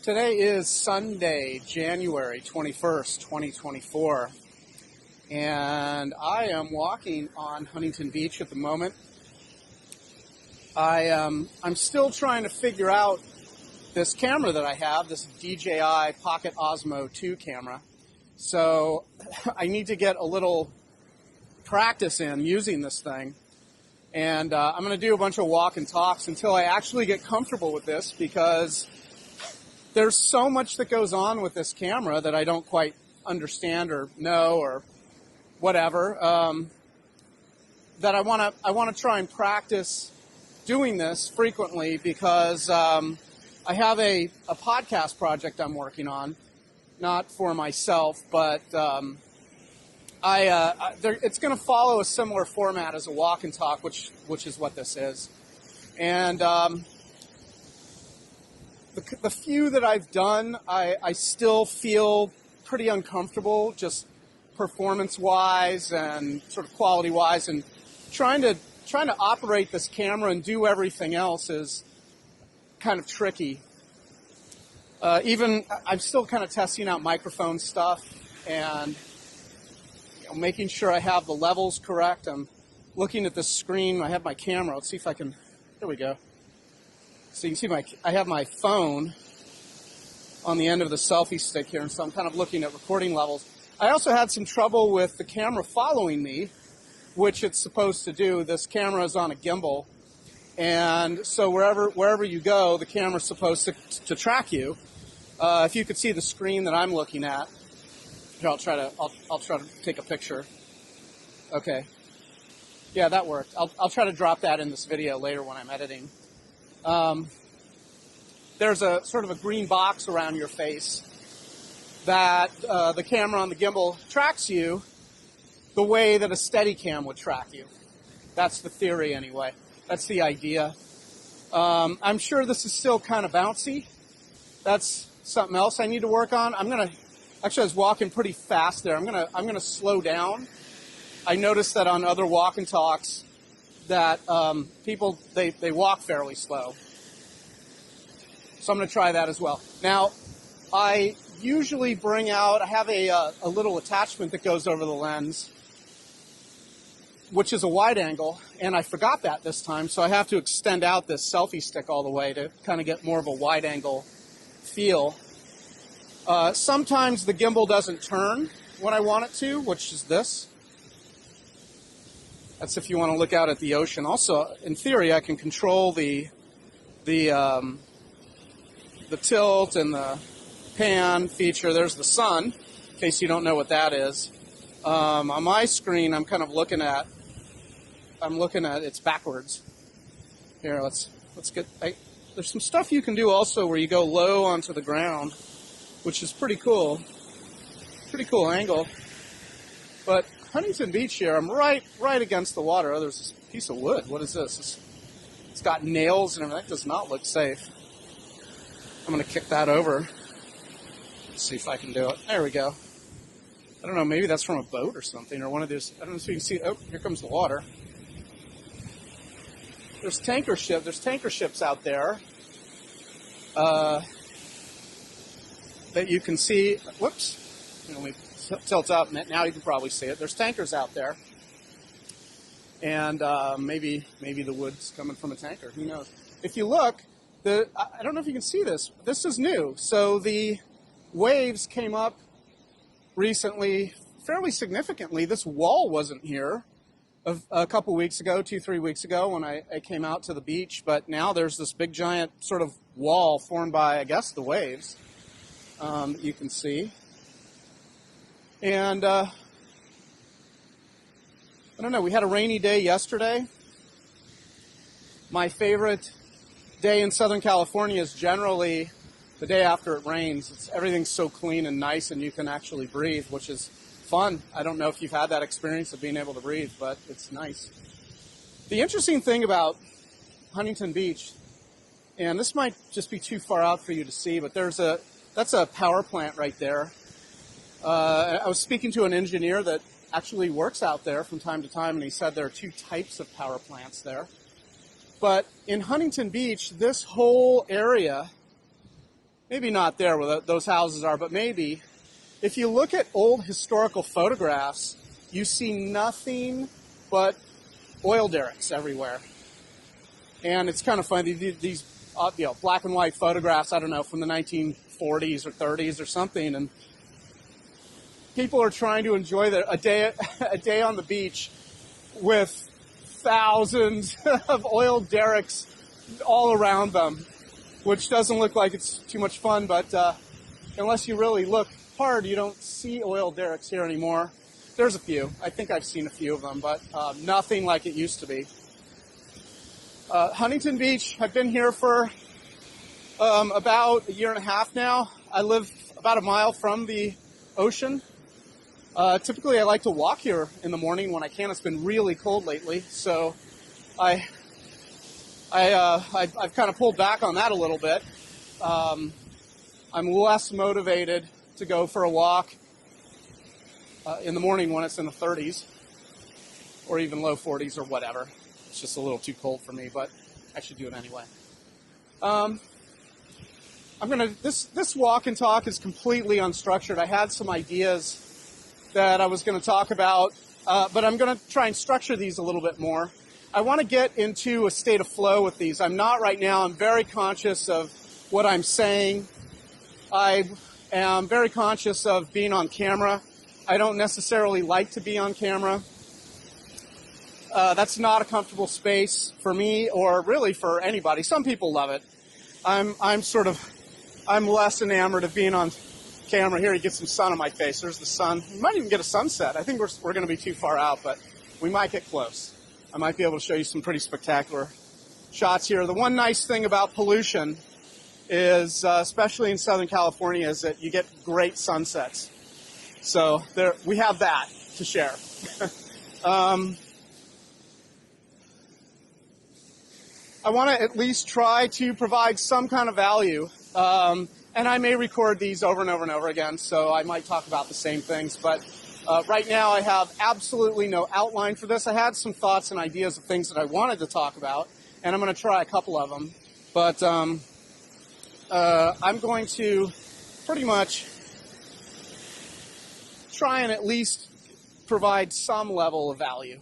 Today is Sunday, January 21st, 2024, and I am walking on Huntington Beach at the moment. I'm still trying to figure out this camera that I have, this DJI Pocket Osmo 2 camera. So I need to get a little practice in using this thing. And I'm going to do a bunch of walk and talks until I actually get comfortable with this, because there's so much that goes on with this camera that I don't quite understand or know or whatever, that I want to try and practice doing this frequently, because I have a podcast project I'm working on, not for myself, but it's going to follow a similar format as a walk and talk, which is what this is. And the few that I've done, I still feel pretty uncomfortable, just performance-wise and sort of quality-wise, and trying to operate this camera and do everything else is kind of tricky. Even I'm still kind of testing out microphone stuff and making sure I have the levels correct. I'm looking at the screen. I have my camera. Let's see if I can. There we go. So you can see I have my phone on the end of the selfie stick here, and so I'm kind of looking at recording levels. I also had some trouble with the camera following me, which it's supposed to do. This camera is on a gimbal, and so wherever you go, the camera's supposed to track you. If you could see the screen that I'm looking at, here, I'll try to take a picture. Okay, yeah, that worked. I'll try to drop that in this video later when I'm editing. There's a sort of a green box around your face that the camera on the gimbal tracks you the way that a Steadicam would track you. That's the theory anyway. That's the idea. I'm sure this is still kind of bouncy. That's something else I need to work on. Actually, I was walking pretty fast there. I'm gonna slow down. I noticed that on other walk and talks that people, they walk fairly slow. So I'm going to try that as well. Now, I usually I have a little attachment that goes over the lens, which is a wide angle, and I forgot that this time, so I have to extend out this selfie stick all the way to kind of get more of a wide angle feel. Sometimes the gimbal doesn't turn when I want it to, which is this. That's if you want to look out at the ocean. Also, in theory, I can control the tilt and the pan feature. There's the sun, in case you don't know what that is. On my screen, I'm kind of looking at it's backwards. Here, let's get. There's some stuff you can do also where you go low onto the ground, which is pretty cool. Pretty cool angle. But Huntington Beach here, I'm right against the water. Oh, there's this piece of wood. What is this? It's got nails and everything. That does not look safe. I'm going to kick that over. Let's see if I can do it. There we go. I don't know, maybe that's from a boat or something, or one of those. I don't know if you can see. Oh, here comes the water. There's tanker ships out there that you can see. Whoops. Let me tilt up. Now you can probably see it. There's tankers out there, and maybe the wood's coming from a tanker. Who knows? If you look, I don't know if you can see this. This is new. So the waves came up recently, fairly significantly. This wall wasn't here a couple weeks ago, 2-3 weeks ago, when I came out to the beach. But now there's this big giant sort of wall formed by, I guess, the waves that you can see. And I don't know, we had a rainy day yesterday. My favorite day in Southern California is generally the day after it rains. Everything's so clean and nice, and you can actually breathe, which is fun. I don't know if you've had that experience of being able to breathe, but it's nice. The interesting thing about Huntington Beach, and this might just be too far out for you to see, but that's a power plant right there. I was speaking to an engineer that actually works out there from time to time, and he said there are two types of power plants there. But in Huntington Beach, this whole area maybe not there where those houses are, but maybe if you look at old historical photographs, you see nothing but oil derricks everywhere. And it's kind of funny, these black and white photographs, I don't know, from the 1940s or 30s or something, and people are trying to enjoy a day on the beach with thousands of oil derricks all around them, which doesn't look like it's too much fun, but unless you really look hard, you don't see oil derricks here anymore. There's a few. I think I've seen a few of them, but nothing like it used to be. Huntington Beach, I've been here for about a year and a half now. I live about a mile from the ocean. Typically, I like to walk here in the morning when I can. It's been really cold lately, so I've kind of pulled back on that a little bit. I'm less motivated to go for a walk in the morning when it's in the 30s or even low 40s or whatever. It's just a little too cold for me, but I should do it anyway. This walk and talk is completely unstructured. I had some ideas that I was going to talk about, but I'm going to try and structure these a little bit more. I want to get into a state of flow with these. I'm not right now. I'm very conscious of what I'm saying. I am very conscious of being on camera. I don't necessarily like to be on camera. That's not a comfortable space for me or really for anybody. Some people love it. I'm less enamored of being on camera. Here, you get some sun on my face. There's the sun. We might even get a sunset. I think we're going to be too far out, but we might get close. I might be able to show you some pretty spectacular shots here. The one nice thing about pollution is, especially in Southern California, is that you get great sunsets. So we have that to share. I want to at least try to provide some kind of value. And I may record these over and over and over again, so I might talk about the same things. But right now I have absolutely no outline for this. I had some thoughts and ideas of things that I wanted to talk about, and I'm going to try a couple of them. But I'm going to pretty much try and at least provide some level of value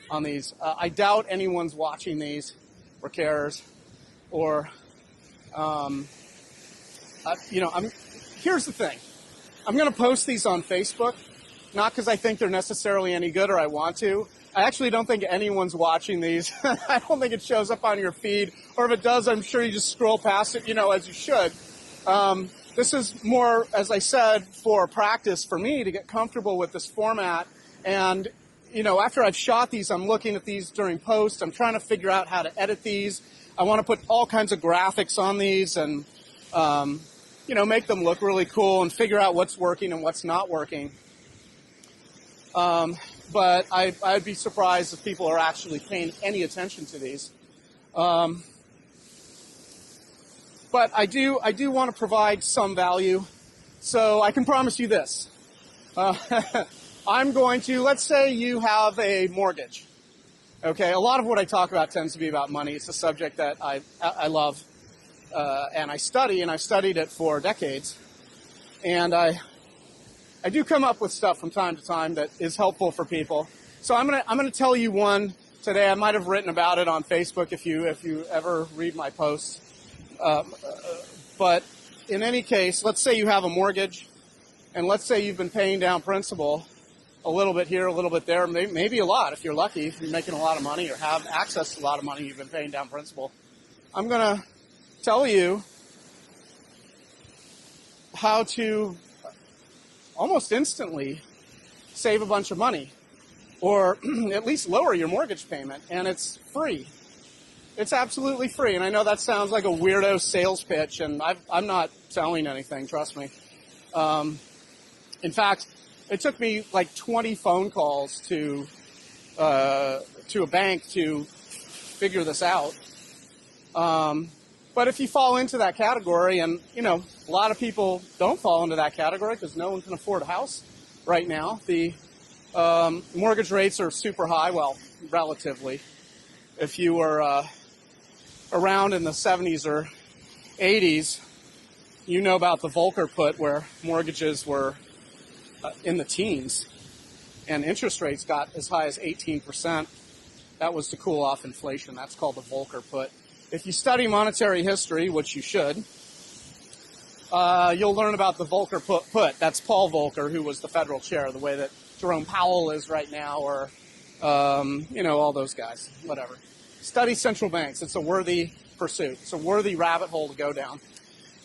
on these. I doubt anyone's watching these or cares, or here's the thing. I'm going to post these on Facebook, not because I think they're necessarily any good or I want to. I actually don't think anyone's watching these. I don't think it shows up on your feed, or if it does, I'm sure you just scroll past it, as you should. This is more, as I said, for practice for me to get comfortable with this format. And, after I've shot these, I'm looking at these during post. I'm trying to figure out how to edit these. I want to put all kinds of graphics on these and, make them look really cool and figure out what's working and what's not working. But I'd be surprised if people are actually paying any attention to these. But I do want to provide some value. So I can promise you this. I'm going to, let's say you have a mortgage. Okay, a lot of what I talk about tends to be about money. It's a subject that I love and I study, and I've studied it for decades. And I do come up with stuff from time to time that is helpful for people. So I'm gonna tell you one today. I might have written about it on Facebook if you ever read my posts. But in any case, let's say you have a mortgage, and let's say you've been paying down principal a little bit here, a little bit there, maybe a lot if you're lucky, if you're making a lot of money or have access to a lot of money, you've been paying down principal. I'm going to tell you how to almost instantly save a bunch of money, or at least lower your mortgage payment, and it's free. It's absolutely free, and I know that sounds like a weirdo sales pitch, and I'm not selling anything, trust me. In fact, it took me like 20 phone calls to a bank to figure this out. But if you fall into that category, and a lot of people don't fall into that category because no one can afford a house right now. The mortgage rates are super high, well, relatively. If you were around in the 70s or 80s, you know about the Volcker put, where mortgages were in the teens and interest rates got as high as 18%. That was to cool off inflation. That's called the Volcker put. If you study monetary history, which you should, you'll learn about the Volcker put. That's Paul Volcker, who was the federal chair, the way that Jerome Powell is right now, or, all those guys, whatever. Study central banks. It's a worthy pursuit. It's a worthy rabbit hole to go down.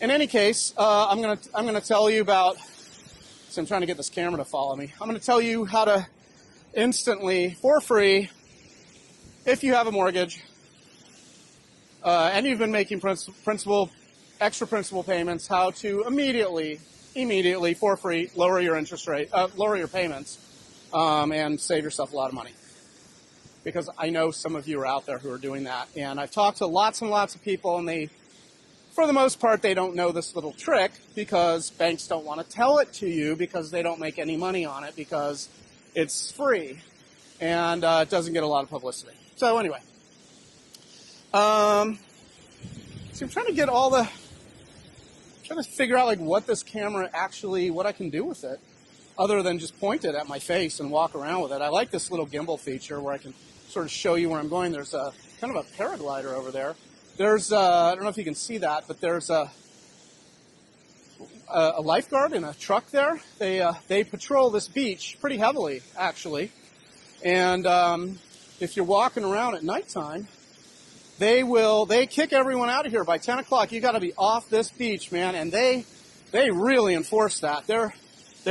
In any case, I'm gonna tell you about, so I'm trying to get this camera to follow me. I'm gonna tell you how to instantly, for free, if you have a mortgage, and you've been making extra principal payments, how to immediately, for free, lower your interest rate, lower your payments, and save yourself a lot of money. Because I know some of you are out there who are doing that, and I've talked to lots and lots of people, and for the most part, they don't know this little trick because banks don't want to tell it to you because they don't make any money on it because it's free, and it doesn't get a lot of publicity. So anyway, so I'm trying to figure out what this camera actually, what I can do with it, other than just point it at my face and walk around with it. I like this little gimbal feature where I can sort of show you where I'm going. There's a kind of a paraglider over there. There's I don't know if you can see that, but there's a lifeguard in a truck there. They patrol this beach pretty heavily, actually, and if you're walking around at nighttime, they kick everyone out of here by 10 o'clock. You got to be off this beach, man, and they really enforce that. They're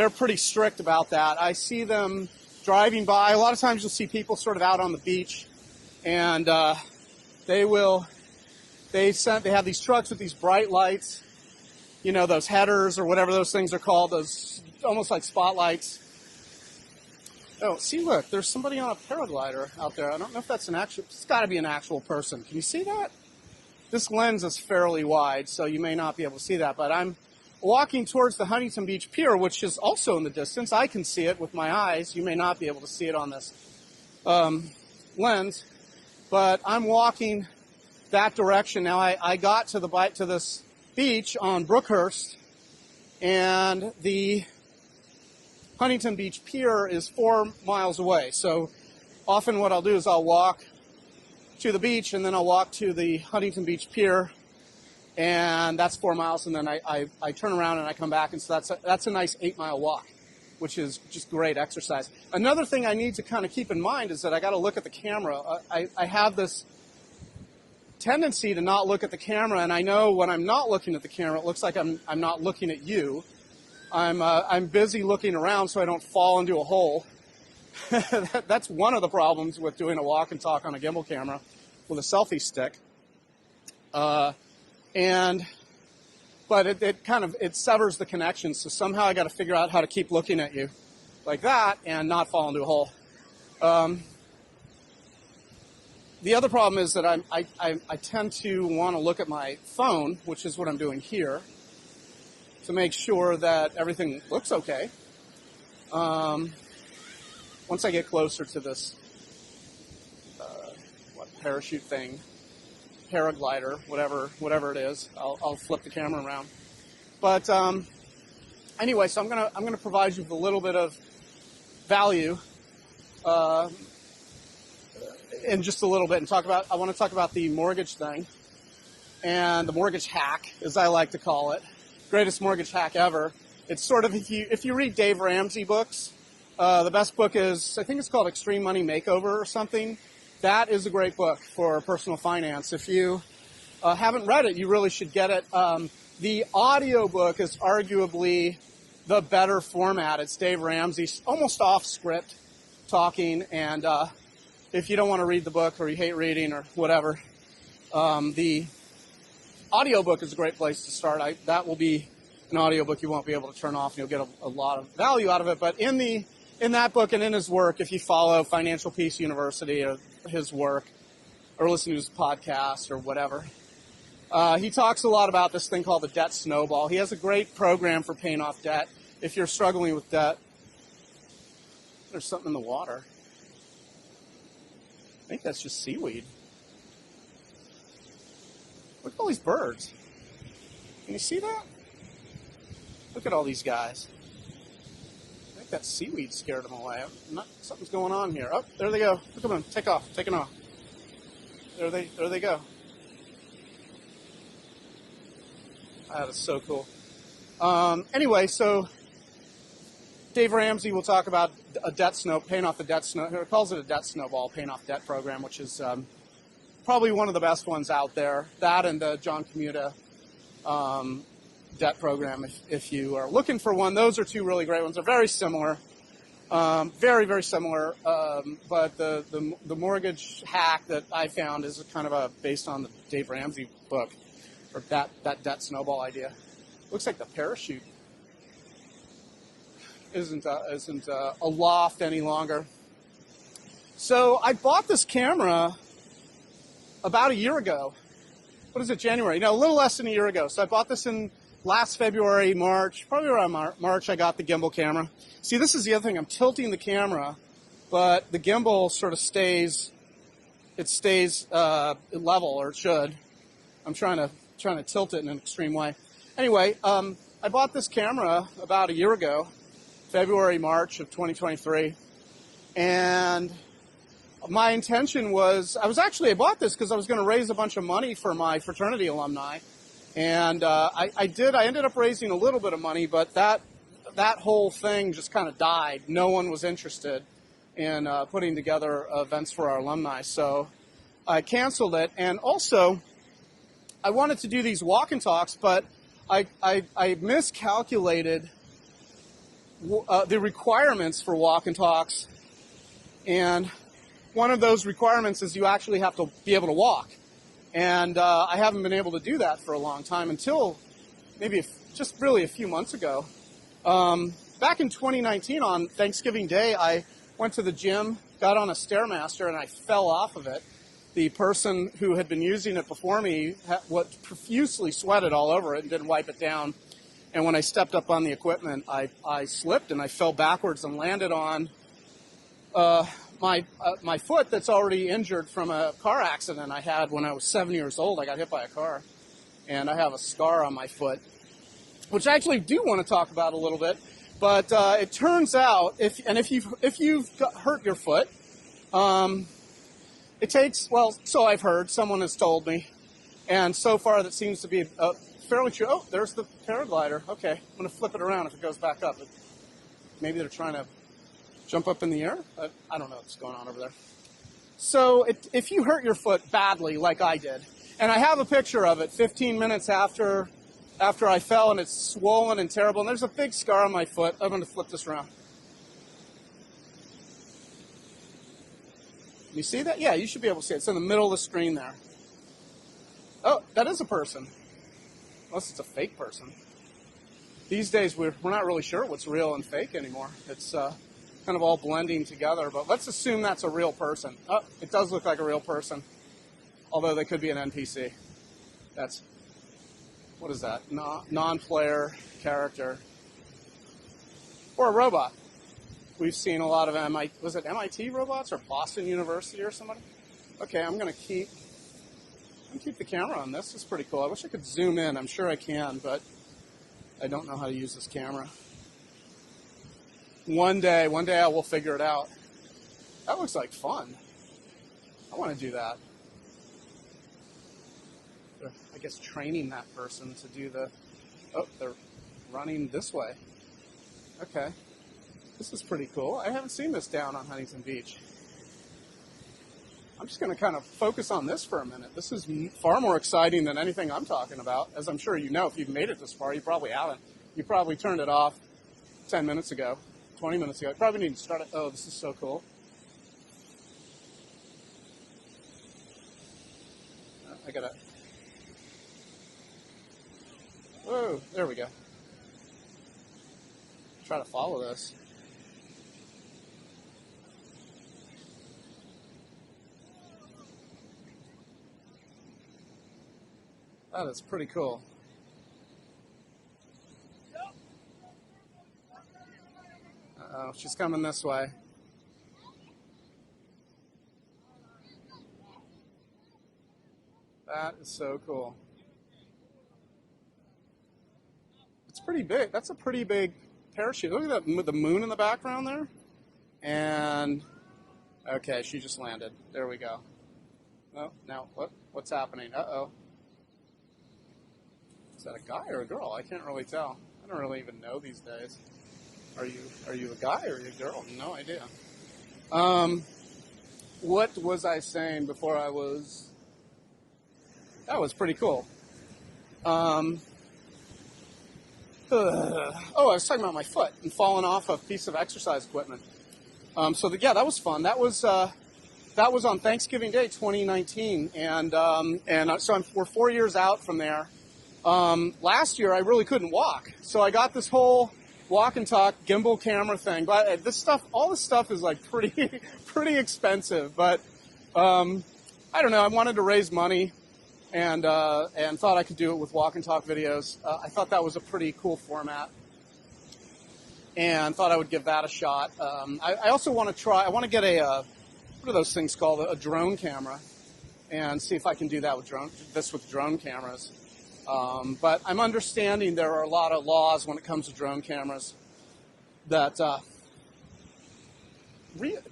pretty strict about that. I see them driving by. A lot of times you'll see people sort of out on the beach, and they have these trucks with these bright lights, those headers or whatever those things are called, those almost like spotlights. Oh, see, look, there's somebody on a paraglider out there. I don't know if that's it's got to be an actual person. Can you see that? This lens is fairly wide, so you may not be able to see that, but I'm walking towards the Huntington Beach Pier, which is also in the distance. I can see it with my eyes. You may not be able to see it on this lens, but I'm walking that direction. Now, I got to this beach on Brookhurst, and the Huntington Beach Pier is 4 miles away. So often what I'll do is I'll walk to the beach, and then I'll walk to the Huntington Beach Pier, and that's 4 miles, and then I turn around and I come back, and so that's a nice 8-mile walk, which is just great exercise. Another thing I need to kind of keep in mind is that I got to look at the camera. I have this tendency to not look at the camera, and I know when I'm not looking at the camera, it looks like I'm not looking at you. I'm busy looking around so I don't fall into a hole. That's one of the problems with doing a walk and talk on a gimbal camera with a selfie stick. But it severs the connection. So somehow I got to figure out how to keep looking at you like that and not fall into a hole. The other problem is that I tend to want to look at my phone, which is what I'm doing here, to make sure that everything looks okay. Once I get closer to this parachute thing, paraglider, whatever it is, I'll flip the camera around. But anyway, so I'm gonna provide you with a little bit of value in just a little bit, and I want to talk about the mortgage thing and the mortgage hack, as I like to call it. Greatest mortgage hack ever. It's sort of, if you read Dave Ramsey books, the best book is, I think it's called Extreme Money Makeover or something. That is a great book for personal finance. If you haven't read it, you really should get it. The audio book is arguably the better format. It's Dave Ramsey, almost off script talking, and if you don't want to read the book or you hate reading or whatever, the audiobook is a great place to start. That will be an audiobook you won't be able to turn off, and you'll get a lot of value out of it. But in that book and in his work, if you follow Financial Peace University or his work or listen to his podcast or whatever, he talks a lot about this thing called the debt snowball. He has a great program for paying off debt. If you're struggling with debt, there's something in the water. I think that's just seaweed. Look at all these birds. Can you see that? Look at all these guys. I think that seaweed scared them away. Something's going on here. Oh, there they go. Look at them. Take off. Taking off. There they go. That is so cool. Anyway, so Dave Ramsey will talk about a debt snow, paying off the debt snow. He calls it a debt snowball, paying off debt program, which is probably one of the best ones out there. That and the John Commuta debt program. If you are looking for one, those are two really great ones. They're very similar, very, very similar. But the mortgage hack that I found is kind of based on the Dave Ramsey book, or that debt snowball idea. Looks like the parachute isn't aloft any longer. So I bought this camera about a year ago. What is it, January? No, a little less than a year ago. So I bought this in last February, March, probably around March I got the gimbal camera. See, this is the other thing. I'm tilting the camera, but the gimbal sort of stays level, or it should. I'm trying to tilt it in an extreme way. Anyway, I bought this camera about a year ago, February, March of 2023, and my intention was, I bought this because I was going to raise a bunch of money for my fraternity alumni, and I ended up raising a little bit of money, but that whole thing just kind of died. No one was interested in putting together events for our alumni, so I canceled it. And also, I wanted to do these walk and talks, but I miscalculated the requirements for walk and talks, and one of those requirements is you actually have to be able to walk, and I haven't been able to do that for a long time until maybe just really a few months ago. Back in 2019 on Thanksgiving Day, I went to the gym, got on a Stairmaster, and I fell off of it. The person who had been using it before me profusely sweated all over it and didn't wipe it down. And when I stepped up on the equipment, I slipped and I fell backwards and landed on my foot that's already injured from a car accident I had when I was 7 years old. I got hit by a car, and I have a scar on my foot, which I actually do want to talk about a little bit. But it turns out, if you've hurt your foot, it takes, well, so I've heard, someone has told me, and so far that seems to be fairly true. Oh, there's the paraglider. Okay, I'm going to flip it around if it goes back up. Maybe they're trying to jump up in the air? I don't know what's going on over there. So if you hurt your foot badly, like I did, and I have a picture of it 15 minutes after I fell, and it's swollen and terrible, and there's a big scar on my foot. I'm going to flip this around. You see that? Yeah, you should be able to see it. It's in the middle of the screen there. Oh, that is a person. Unless it's a fake person. These days, we're not really sure what's real and fake anymore. It's kind of all blending together, but let's assume that's a real person. Oh, it does look like a real person, although they could be an NPC. What is that? Non-player character. Or a robot. We've seen a lot of MIT robots or Boston University or somebody? Okay, I'm going to keep the camera on this. It's pretty cool. I wish I could zoom in. I'm sure I can, but I don't know how to use this camera. One day I will figure it out. That looks like fun. I want to do that. I guess training that person to do they're running this way. Okay. This is pretty cool. I haven't seen this down on Huntington Beach. I'm just going to kind of focus on this for a minute. This is far more exciting than anything I'm talking about. As I'm sure you know, if you've made it this far, you probably haven't. You probably turned it off 10 minutes ago, 20 minutes ago. You probably need to start it. Oh, this is so cool. I got to... Whoa, there we go. Try to follow this. That is pretty cool. Uh-oh, she's coming this way. That is so cool. It's pretty big. That's a pretty big parachute. Look at that, with the moon in the background there. And, okay, she just landed. There we go. Oh, now, what's happening? Uh-oh. Is that a guy or a girl? I can't really tell. I don't really even know these days. Are you a guy or are you a girl? No idea. What was I saying before I was... That was pretty cool. I was talking about my foot and falling off a piece of exercise equipment. Yeah, that was fun. That was on Thanksgiving Day, 2019, we're 4 years out from there. Last year, I really couldn't walk, so I got this whole walk and talk gimbal camera thing. But all this stuff is like pretty expensive. But I don't know. I wanted to raise money, and thought I could do it with walk and talk videos. I thought that was a pretty cool format, and thought I would give that a shot. I also want to try. I want to get what are those things called? A drone camera, and see if I can do that with drone cameras. But I'm understanding there are a lot of laws when it comes to drone cameras that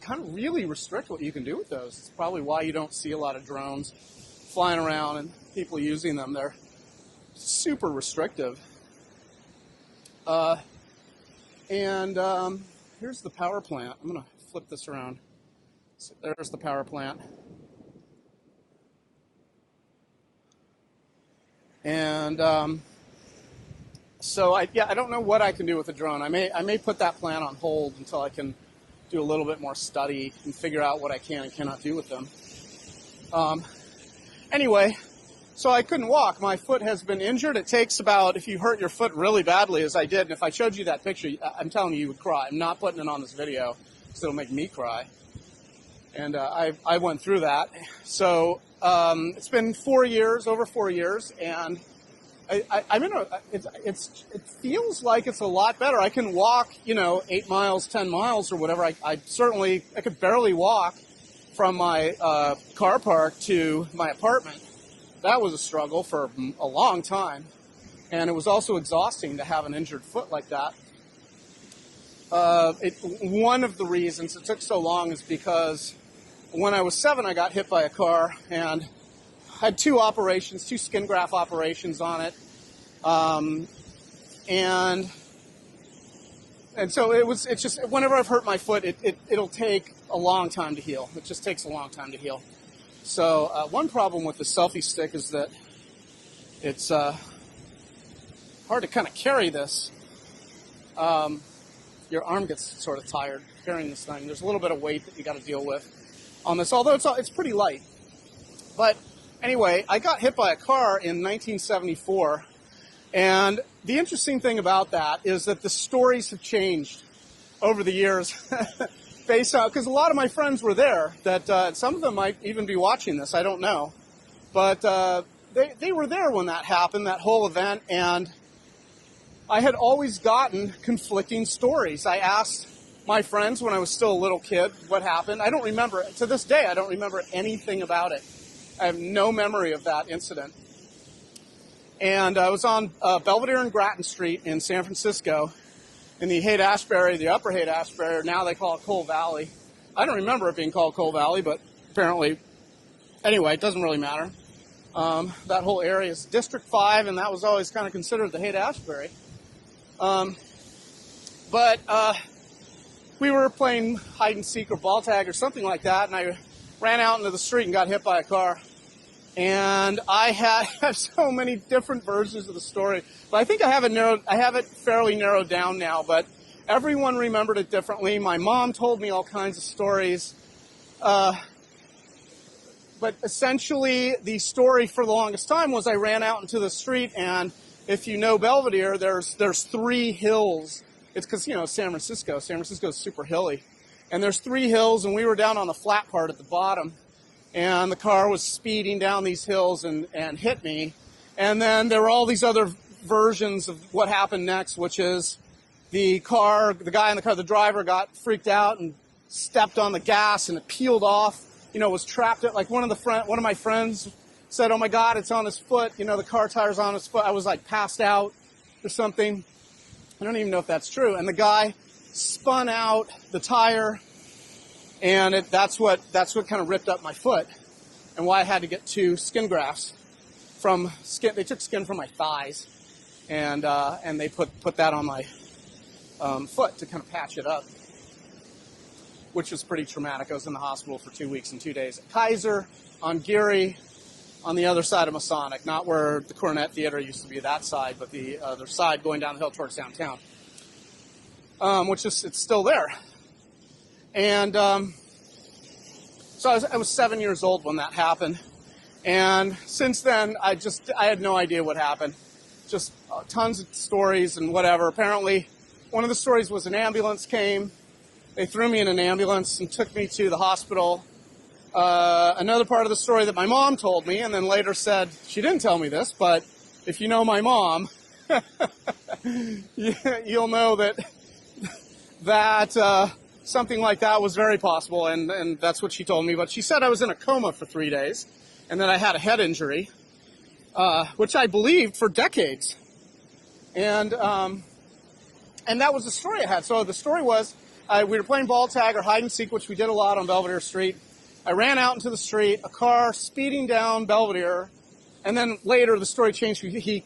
kind of really restrict what you can do with those. It's probably why you don't see a lot of drones flying around and people using them. They're super restrictive. Here's the power plant. I'm going to flip this around. So there's the power plant. And I don't know what I can do with the drone. I may put that plan on hold until I can do a little bit more study and figure out what I can and cannot do with them. Anyway, so I couldn't walk. My foot has been injured. It takes about, if you hurt your foot really badly, as I did, and if I showed you that picture, I'm telling you would cry. I'm not putting it on this video because it'll make me cry. And I went through that. So it's been 4 years, over 4 years, and it feels like it's a lot better. I can walk, 8 miles, 10 miles or whatever. I could barely walk from my car park to my apartment. That was a struggle for a long time. And it was also exhausting to have an injured foot like that. One of the reasons it took so long is because when I was 7, I got hit by a car and had 2 skin graft operations on it. And so it's just, whenever I've hurt my foot, it'll take a long time to heal. It just takes a long time to heal. So one problem with the selfie stick is that it's hard to kind of carry this. Your arm gets sort of tired carrying this thing. There's a little bit of weight that you got to deal with on this, although it's pretty light. But anyway, I got hit by a car in 1974, and the interesting thing about that is that the stories have changed over the years based on, because a lot of my friends were there, that some of them might even be watching this, I don't know. But they were there when that happened, that whole event, and I had always gotten conflicting stories. I asked my friends when I was still a little kid what happened. I don't remember, to this day, I don't remember anything about it. I have no memory of that incident. And I was on Belvedere and Grattan Street in San Francisco in the Haight-Ashbury, the upper Haight-Ashbury, or now they call it Coal Valley. I don't remember it being called Coal Valley, but apparently, anyway, it doesn't really matter. That whole area is District 5, and that was always kind of considered the Haight-Ashbury. But we were playing hide and seek or ball tag or something like that, and I ran out into the street and got hit by a car. And I have so many different versions of the story, but I think I have it fairly narrowed down now, but everyone remembered it differently. My mom told me all kinds of stories. But essentially the story for the longest time was I ran out into the street, and if you know Belvedere, there's 3 hills. It's because, San Francisco is super hilly. And there's 3 hills, and we were down on the flat part at the bottom. And the car was speeding down these hills and hit me. And then there were all these other versions of what happened next, which is the guy in the car, the driver got freaked out and stepped on the gas and it peeled off, was trapped at, like one of my friends said, "Oh my God, it's on his foot. The car tire's on his foot." I was like passed out or something. I don't even know if that's true. And the guy spun out the tire, and that's what kind of ripped up my foot, and why I had to get 2 skin grafts from skin. They took skin from my thighs, and they put that on my foot to kind of patch it up, which was pretty traumatic. I was in the hospital for 2 weeks and 2 days at Kaiser, on Geary, on the other side of Masonic, not where the Coronet Theater used to be, that side, but the other side going down the hill towards downtown, it's still there. And so I was 7 years old when that happened. And since then, I had no idea what happened. Just tons of stories and whatever. Apparently, one of the stories was an ambulance came. They threw me in an ambulance and took me to the hospital. Another part of the story that my mom told me, and then later said, she didn't tell me this, but if you know my mom, you'll know that something like that was very possible, and that's what she told me. But she said I was in a coma for 3 days, and that I had a head injury, which I believed for decades. And that was the story I had. So the story was, we were playing ball tag or hide and seek, which we did a lot on Belvedere Street. I ran out into the street, a car speeding down Belvedere, and then later the story changed. He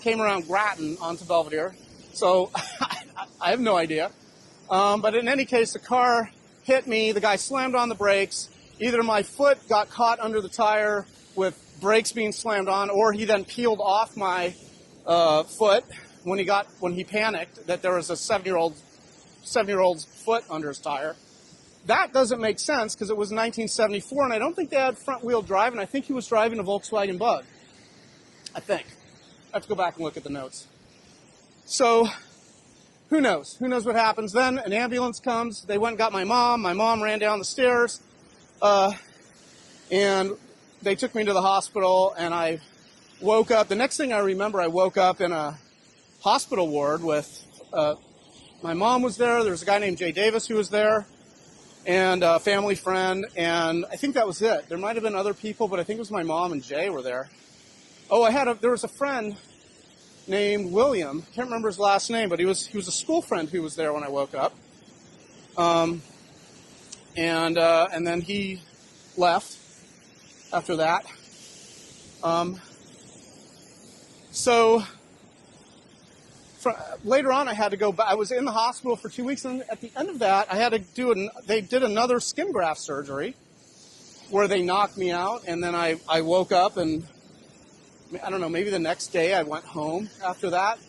came around Grattan onto Belvedere, so I have no idea. But in any case, the car hit me. The guy slammed on the brakes. Either my foot got caught under the tire with brakes being slammed on, or he then peeled off my foot when he panicked that there was a 7-year-old's foot under his tire. That doesn't make sense because it was 1974, and I don't think they had front-wheel drive, and I think he was driving a Volkswagen Bug. I think. I have to go back and look at the notes. So, who knows? Who knows what happens then? An ambulance comes. They went and got my mom. My mom ran down the stairs, and they took me to the hospital, and I woke up. The next thing I remember, I woke up in a hospital ward with my mom was there. There was a guy named Jay Davis who was there, and a family friend, and I think that was it. There might have been other people, but I think it was my mom and Jay were there. Oh, there was a friend named William. Can't remember his last name, but he was a school friend who was there when I woke up. And then he left after that. Later on, I had to go back. I was in the hospital for 2 weeks, and at the end of that, I had to they did another skin graft surgery where they knocked me out, and then I woke up, and I don't know, maybe the next day I went home after that.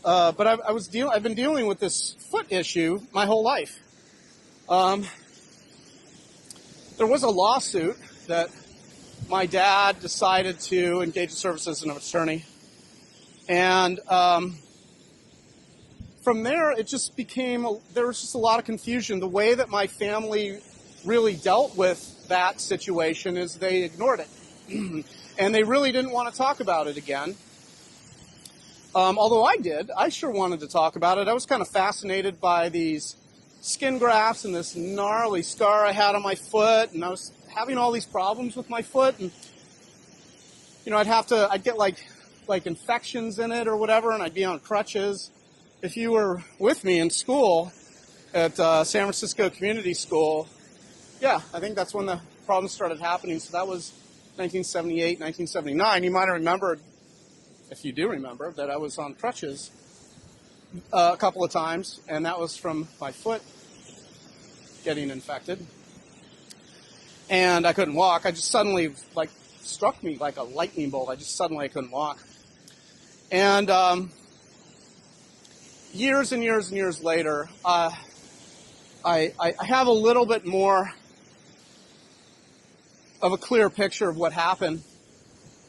But I've been dealing with this foot issue my whole life. There was a lawsuit that my dad decided to engage the services of an attorney, and from there, it just there was just a lot of confusion. The way that my family really dealt with that situation is they ignored it. And they really didn't want to talk about it again. Although I did. I sure wanted to talk about it. I was kind of fascinated by these skin grafts and this gnarly scar I had on my foot. And I was having all these problems with my foot. And, I'd get like infections in it or whatever, and I'd be on crutches. If you were with me in school at San Francisco Community School, yeah, I think that's when the problems started happening. So that was 1978, 1979. You might have remembered, if you do remember, that I was on crutches a couple of times, and that was from my foot getting infected. And I couldn't walk. I just suddenly, struck me like a lightning bolt. I couldn't walk. And years and years and years later, I have a little bit more of a clear picture of what happened.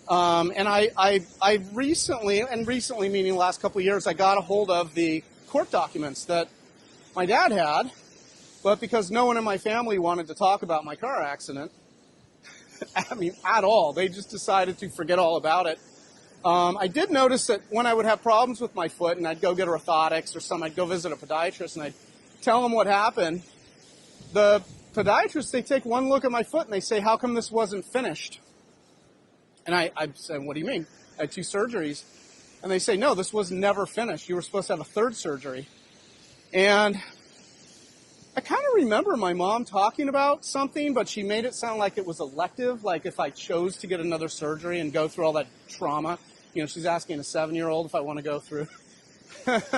And I recently meaning the last couple of years, I got a hold of the court documents that my dad had, but because no one in my family wanted to talk about my car accident, at all, they just decided to forget all about it. I did notice that when I would have problems with my foot and I'd go get orthotics or something, I'd go visit a podiatrist and I'd tell them what happened. The podiatrists, they take one look at my foot and they say, how come this wasn't finished? And I said, what do you mean? I had 2 surgeries. And they say, no, this was never finished. You were supposed to have a third surgery. And I kind of remember my mom talking about something, but she made it sound like it was elective, like if I chose to get another surgery and go through all that trauma. You know, she's asking a 7-year-old if I want to go through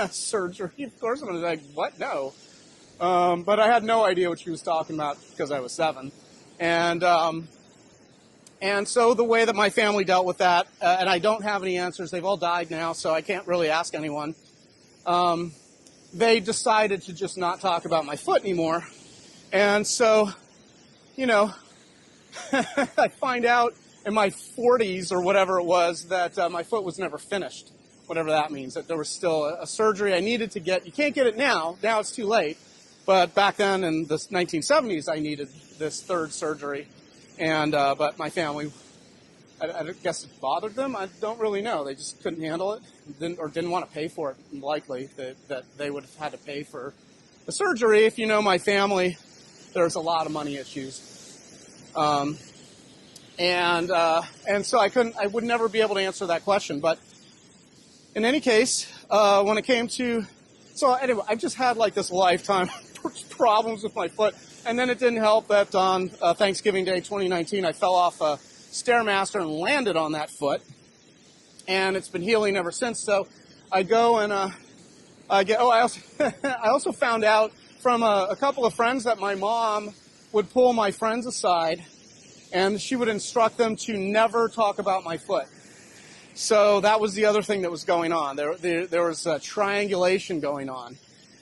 surgery. Of course, I'm like, what? No. But I had no idea what she was talking about because I was 7. And so the way that my family dealt with that, and I don't have any answers, they've all died now, so I can't really ask anyone. They decided to just not talk about my foot anymore. And so, you know, I find out in my 40s or whatever it was that my foot was never finished, whatever that means, that there was still a surgery I needed to get. You can't get it now. Now it's too late. But back then in the 1970s, I needed this third surgery. And but my family, I guess it bothered them. I don't really know. They just couldn't handle it, didn't want to pay for it. Likely that they would have had to pay for the surgery. If you know my family, there's a lot of money issues, and so I would never be able to answer that question. But in any case, when it came to, so anyway, I've just had like this lifetime problems with my foot. And then it didn't help that on Thanksgiving Day 2019, I fell off a Stairmaster and landed on that foot. And it's been healing ever since. So I go and I also found out from a couple of friends that my mom would pull my friends aside and she would instruct them to never talk about my foot. So that was the other thing that was going on. There was triangulation going on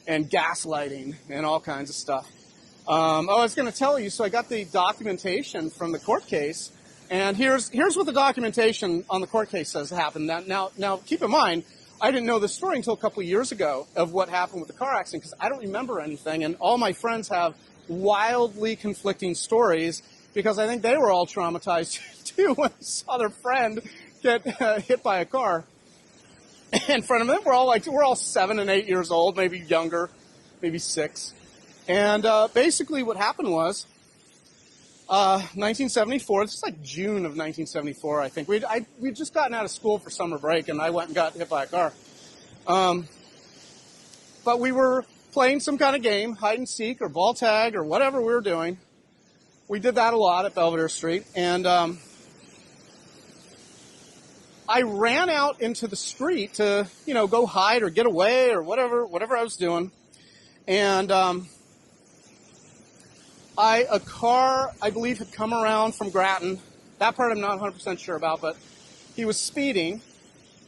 and gaslighting and all kinds of stuff. I was going to tell you, so I got the documentation from the court case, and here's what the documentation on the court case says happened. Now, keep in mind, I didn't know this story until a couple of years ago of what happened with the car accident, because I don't remember anything, and all my friends have wildly conflicting stories, because I think they were all traumatized, too, when they saw their friend get hit by a car in front of them. We're all 7 and 8 years old, maybe younger, maybe 6. And basically what happened was 1974, this is like June of 1974, I think. We'd just gotten out of school for summer break, and I went and got hit by a car. But we were playing some kind of game, hide and seek or ball tag or whatever we were doing. We did that a lot at Belvedere Street. And I ran out into the street to, go hide or get away or whatever I was doing. And a car, I believe, had come around from Grattan. That part I'm not 100% sure about, but he was speeding,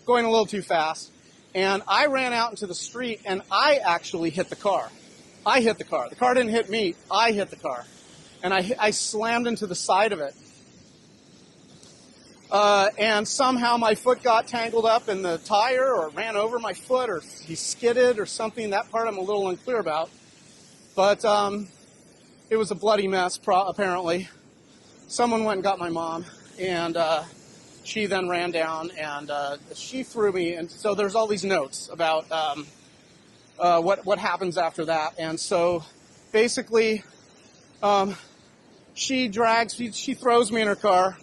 going a little too fast. And I ran out into the street, and I actually hit the car. I hit the car. The car didn't hit me. I hit the car. And I slammed into the side of it. And somehow my foot got tangled up in the tire, or ran over my foot, or he skidded or something. That part I'm a little unclear about. But it was a bloody mess, apparently. Someone went and got my mom, and she then ran down, and she threw me. And so there's all these notes about what happens after that. And so basically, she throws me in her car,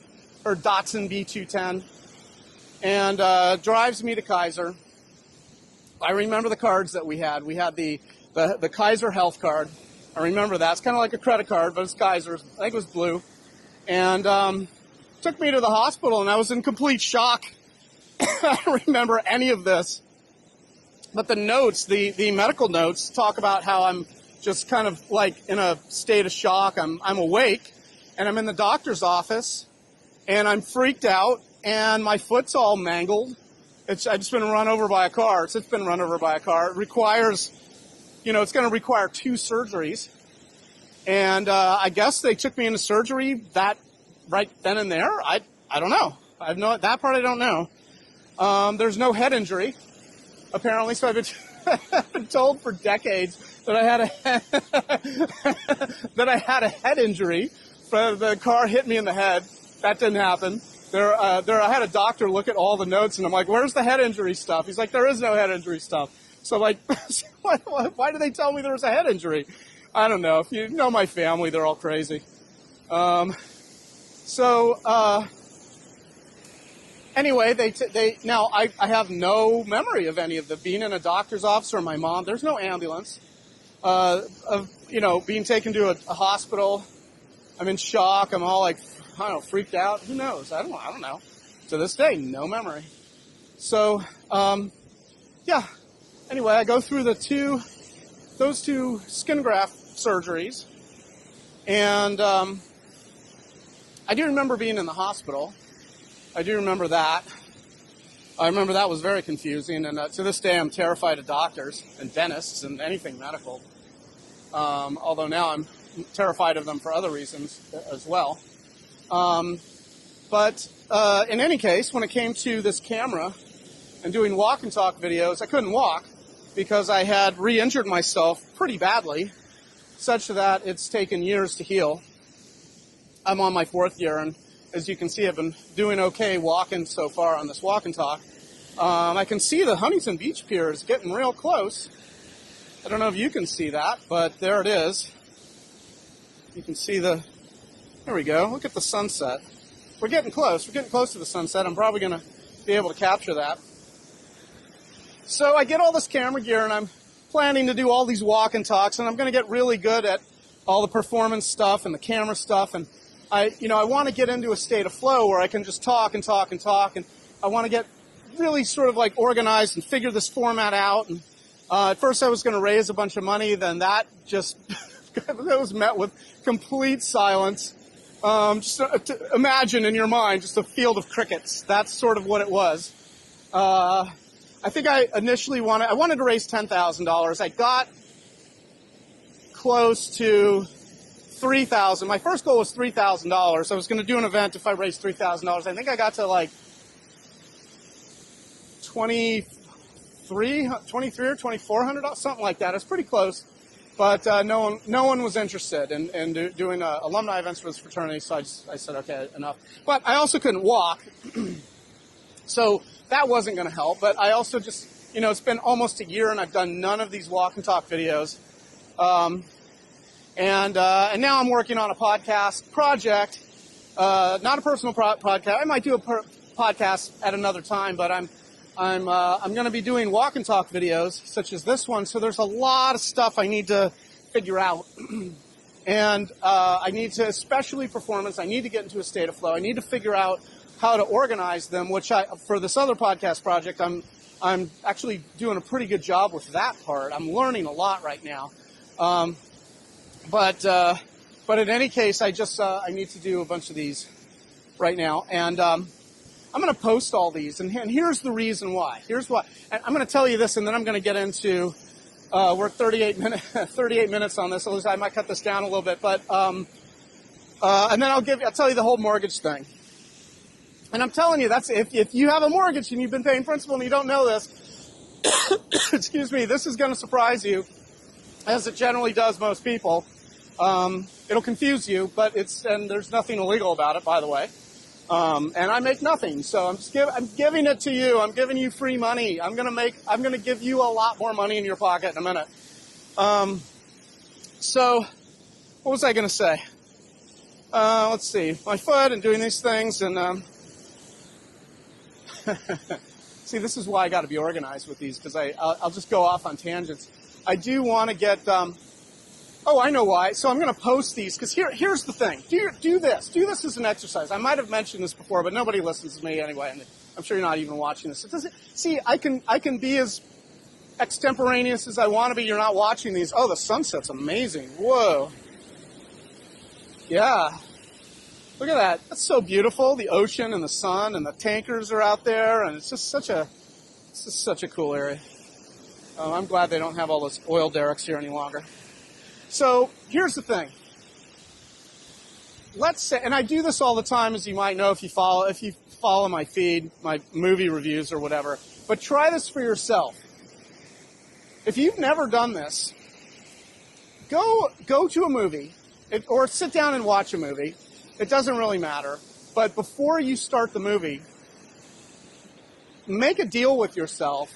her Datsun B210, and drives me to Kaiser. I remember the cards that we had. We had the Kaiser health card. I remember that. It's kind of like a credit card, but it's Kaiser's. I think it was blue. And took me to the hospital, and I was in complete shock. I don't remember any of this. But the notes, the medical notes, talk about how I'm just kind of like in a state of shock. I'm awake, and I'm in the doctor's office, and I'm freaked out, and my foot's all mangled. I've just been run over by a car. It's been run over by a car. It requires, it's going to require 2 surgeries. And I guess they took me into surgery that right then and there. I don't know. That part I don't know. There's no head injury, apparently. So I've been told for decades that I had a head injury. The car hit me in the head. That didn't happen. I had a doctor look at all the notes, and I'm like, "Where's the head injury stuff?" He's like, "There is no head injury stuff." So like, why did they tell me there was a head injury? I don't know. If you know my family, they're all crazy. anyway, now I have no memory of any of the being in a doctor's office or my mom. There's no ambulance. Of being taken to a hospital. I'm in shock. I'm all like, I don't know, freaked out. Who knows? I don't know. To this day, no memory. So, yeah. Anyway, I go through those two skin graft surgeries, and I do remember being in the hospital. I do remember that. I remember that was very confusing, and to this day I'm terrified of doctors and dentists and anything medical. Although now I'm terrified of them for other reasons as well. But in any case, when it came to this camera and doing walk and talk videos, I couldn't walk because I had re-injured myself pretty badly, such that it's taken years to heal. I'm on my 4th year, and as you can see, I've been doing okay walking so far on this walk and talk. I can see the Huntington Beach Pier is getting real close. I don't know if you can see that, but there it is. You can see there we go. Look at the sunset. We're getting close. We're getting close to the sunset. I'm probably going to be able to capture that. So I get all this camera gear, and I'm planning to do all these walk and talks, and I'm going to get really good at all the performance stuff and the camera stuff, and I want to get into a state of flow where I can just talk and talk and talk, and I want to get really sort of like organized and figure this format out. And at first I was going to raise a bunch of money, then that just that was met with complete silence. Just to imagine in your mind just a field of crickets. That's sort of what it was. I think I initially wanted to raise $10,000. I got close to $3,000. My first goal was $3,000. I was going to do an event if I raised $3,000. I think I got to like 23 or $2,400, something like that. It's pretty close, but no one was interested in doing alumni events for this fraternity. So I said, okay, enough. But I also couldn't walk, so that wasn't going to help. But I also just, it's been almost a year, and I've done none of these walk and talk videos. And now I'm working on a podcast project, not a personal podcast. I might do a podcast at another time, but I'm going to be doing walk and talk videos such as this one. So there's a lot of stuff I need to figure out, and I need to, especially performance. I need to get into a state of flow. I need to figure out how to organize them, which for this other podcast project, I'm actually doing a pretty good job with that part. I'm learning a lot right now. But in any case, I need to do a bunch of these right now, and I'm going to post all these, and here's the reason why. Here's why. And I'm going to tell you this, and then I'm going to get into. We're 38 minutes on this. So I might cut this down a little bit, but and then I'll tell you the whole mortgage thing. And I'm telling you, that's if you have a mortgage and you've been paying principal and you don't know this, excuse me, this is going to surprise you, as it generally does most people. It'll confuse you, but and there's nothing illegal about it, by the way. And I make nothing, so I'm giving it to you. I'm giving you free money. I'm gonna give you a lot more money in your pocket in a minute. So what was I gonna say? Let's see, my foot and doing these things, and see, this is why I got to be organized with these, because I'll just go off on tangents. I do want to get. Oh, I know why. So I'm going to post these, because here's the thing. Do this. Do this as an exercise. I might have mentioned this before, but nobody listens to me anyway, and I'm sure you're not even watching this. See, I can be as extemporaneous as I want to be. You're not watching these. Oh, the sunset's amazing. Whoa. Yeah. Look at that. That's so beautiful. The ocean and the sun and the tankers are out there, and it's just such a cool area. I'm glad they don't have all those oil derricks here any longer. So here's the thing. Let's say, and I do this all the time, as you might know if you follow my feed, my movie reviews or whatever. But try this for yourself. If you've never done this, go to a movie, or sit down and watch a movie. It doesn't really matter. But before you start the movie, make a deal with yourself.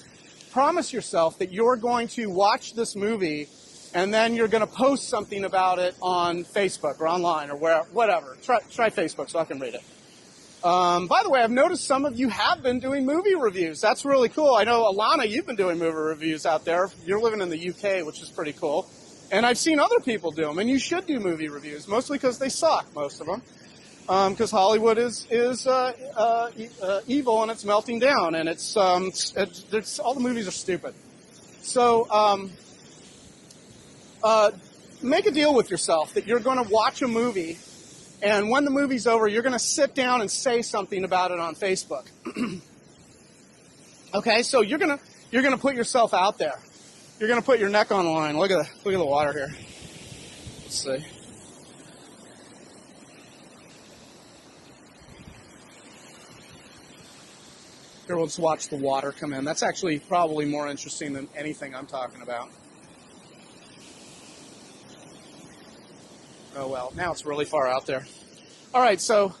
Promise yourself that you're going to watch this movie, and then you're going to post something about it on Facebook or online or whatever. Try Facebook so I can read it. By the way, I've noticed some of you have been doing movie reviews. That's really cool. I know, Alana, you've been doing movie reviews out there. You're living in the UK, which is pretty cool. And I've seen other people do them, and you should do movie reviews, mostly because they suck, most of them. Because Hollywood is evil and it's melting down, and it's all the movies are stupid. So make a deal with yourself that you're going to watch a movie, and when the movie's over, you're going to sit down and say something about it on Facebook. Okay, so you're gonna put yourself out there. You're going to put your neck on the line. Look at the water here. Let's see. Here, we'll just watch the water come in. That's actually probably more interesting than anything I'm talking about. Oh, well, now it's really far out there. All right, so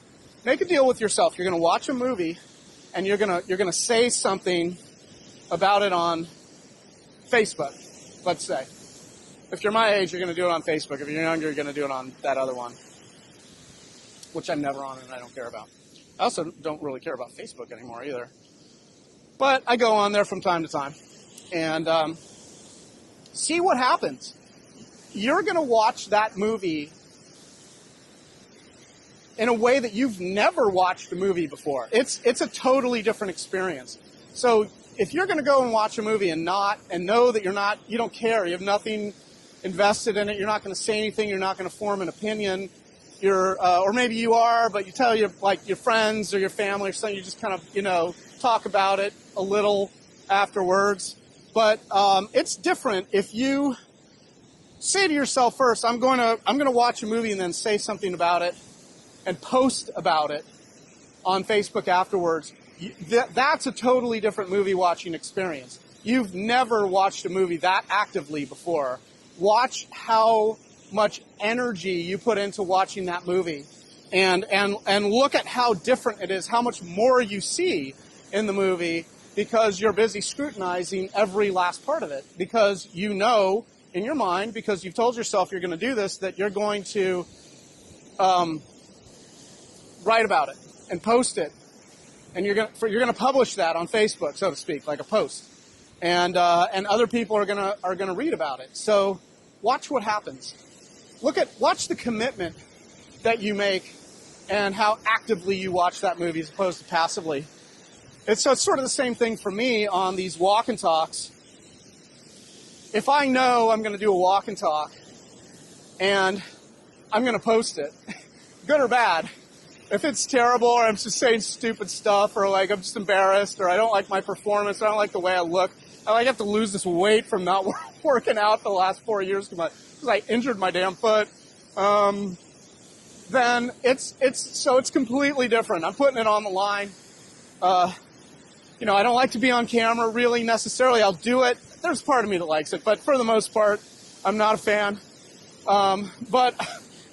make a deal with yourself. You're going to watch a movie, and you're going to say something about it on Facebook, let's say. If you're my age, you're going to do it on Facebook. If you're younger, you're going to do it on that other one, which I'm never on and I don't care about. I also don't really care about Facebook anymore either. But I go on there from time to time and see what happens. You're going to watch that movie in a way that you've never watched a movie before. It's a totally different experience. So if you're going to go and watch a movie and know that you don't care, you have nothing invested in it, you're not going to say anything, you're not going to form an opinion, or maybe you are, but you tell your friends or your family or something, you just kind of, talk about it a little afterwards. But it's different if you say to yourself first, I'm going to watch a movie and then say something about it and post about it on Facebook afterwards. That's a totally different movie watching experience. You've never watched a movie that actively before. Watch how much energy you put into watching that movie and look at how different it is, how much more you see in the movie because you're busy scrutinizing every last part of it, because you know in your mind, because you've told yourself you're going to do this, that you're going to write about it and post it, and you're going to publish that on Facebook, so to speak, like a post, and other people are going to read about it. So watch what happens. Watch the commitment that you make and how actively you watch that movie as opposed to passively. It's sort of the same thing for me on these walk and talks. If I know I'm going to do a walk and talk and I'm going to post it, good or bad, if it's terrible or I'm just saying stupid stuff or like I'm just embarrassed or I don't like my performance, or I don't like the way I look, I have to lose this weight from not working out for the last 4 years because I injured my damn foot, then it's completely different. I'm putting it on the line. I don't like to be on camera really necessarily. I'll do it. There's part of me that likes it, but for the most part, I'm not a fan. But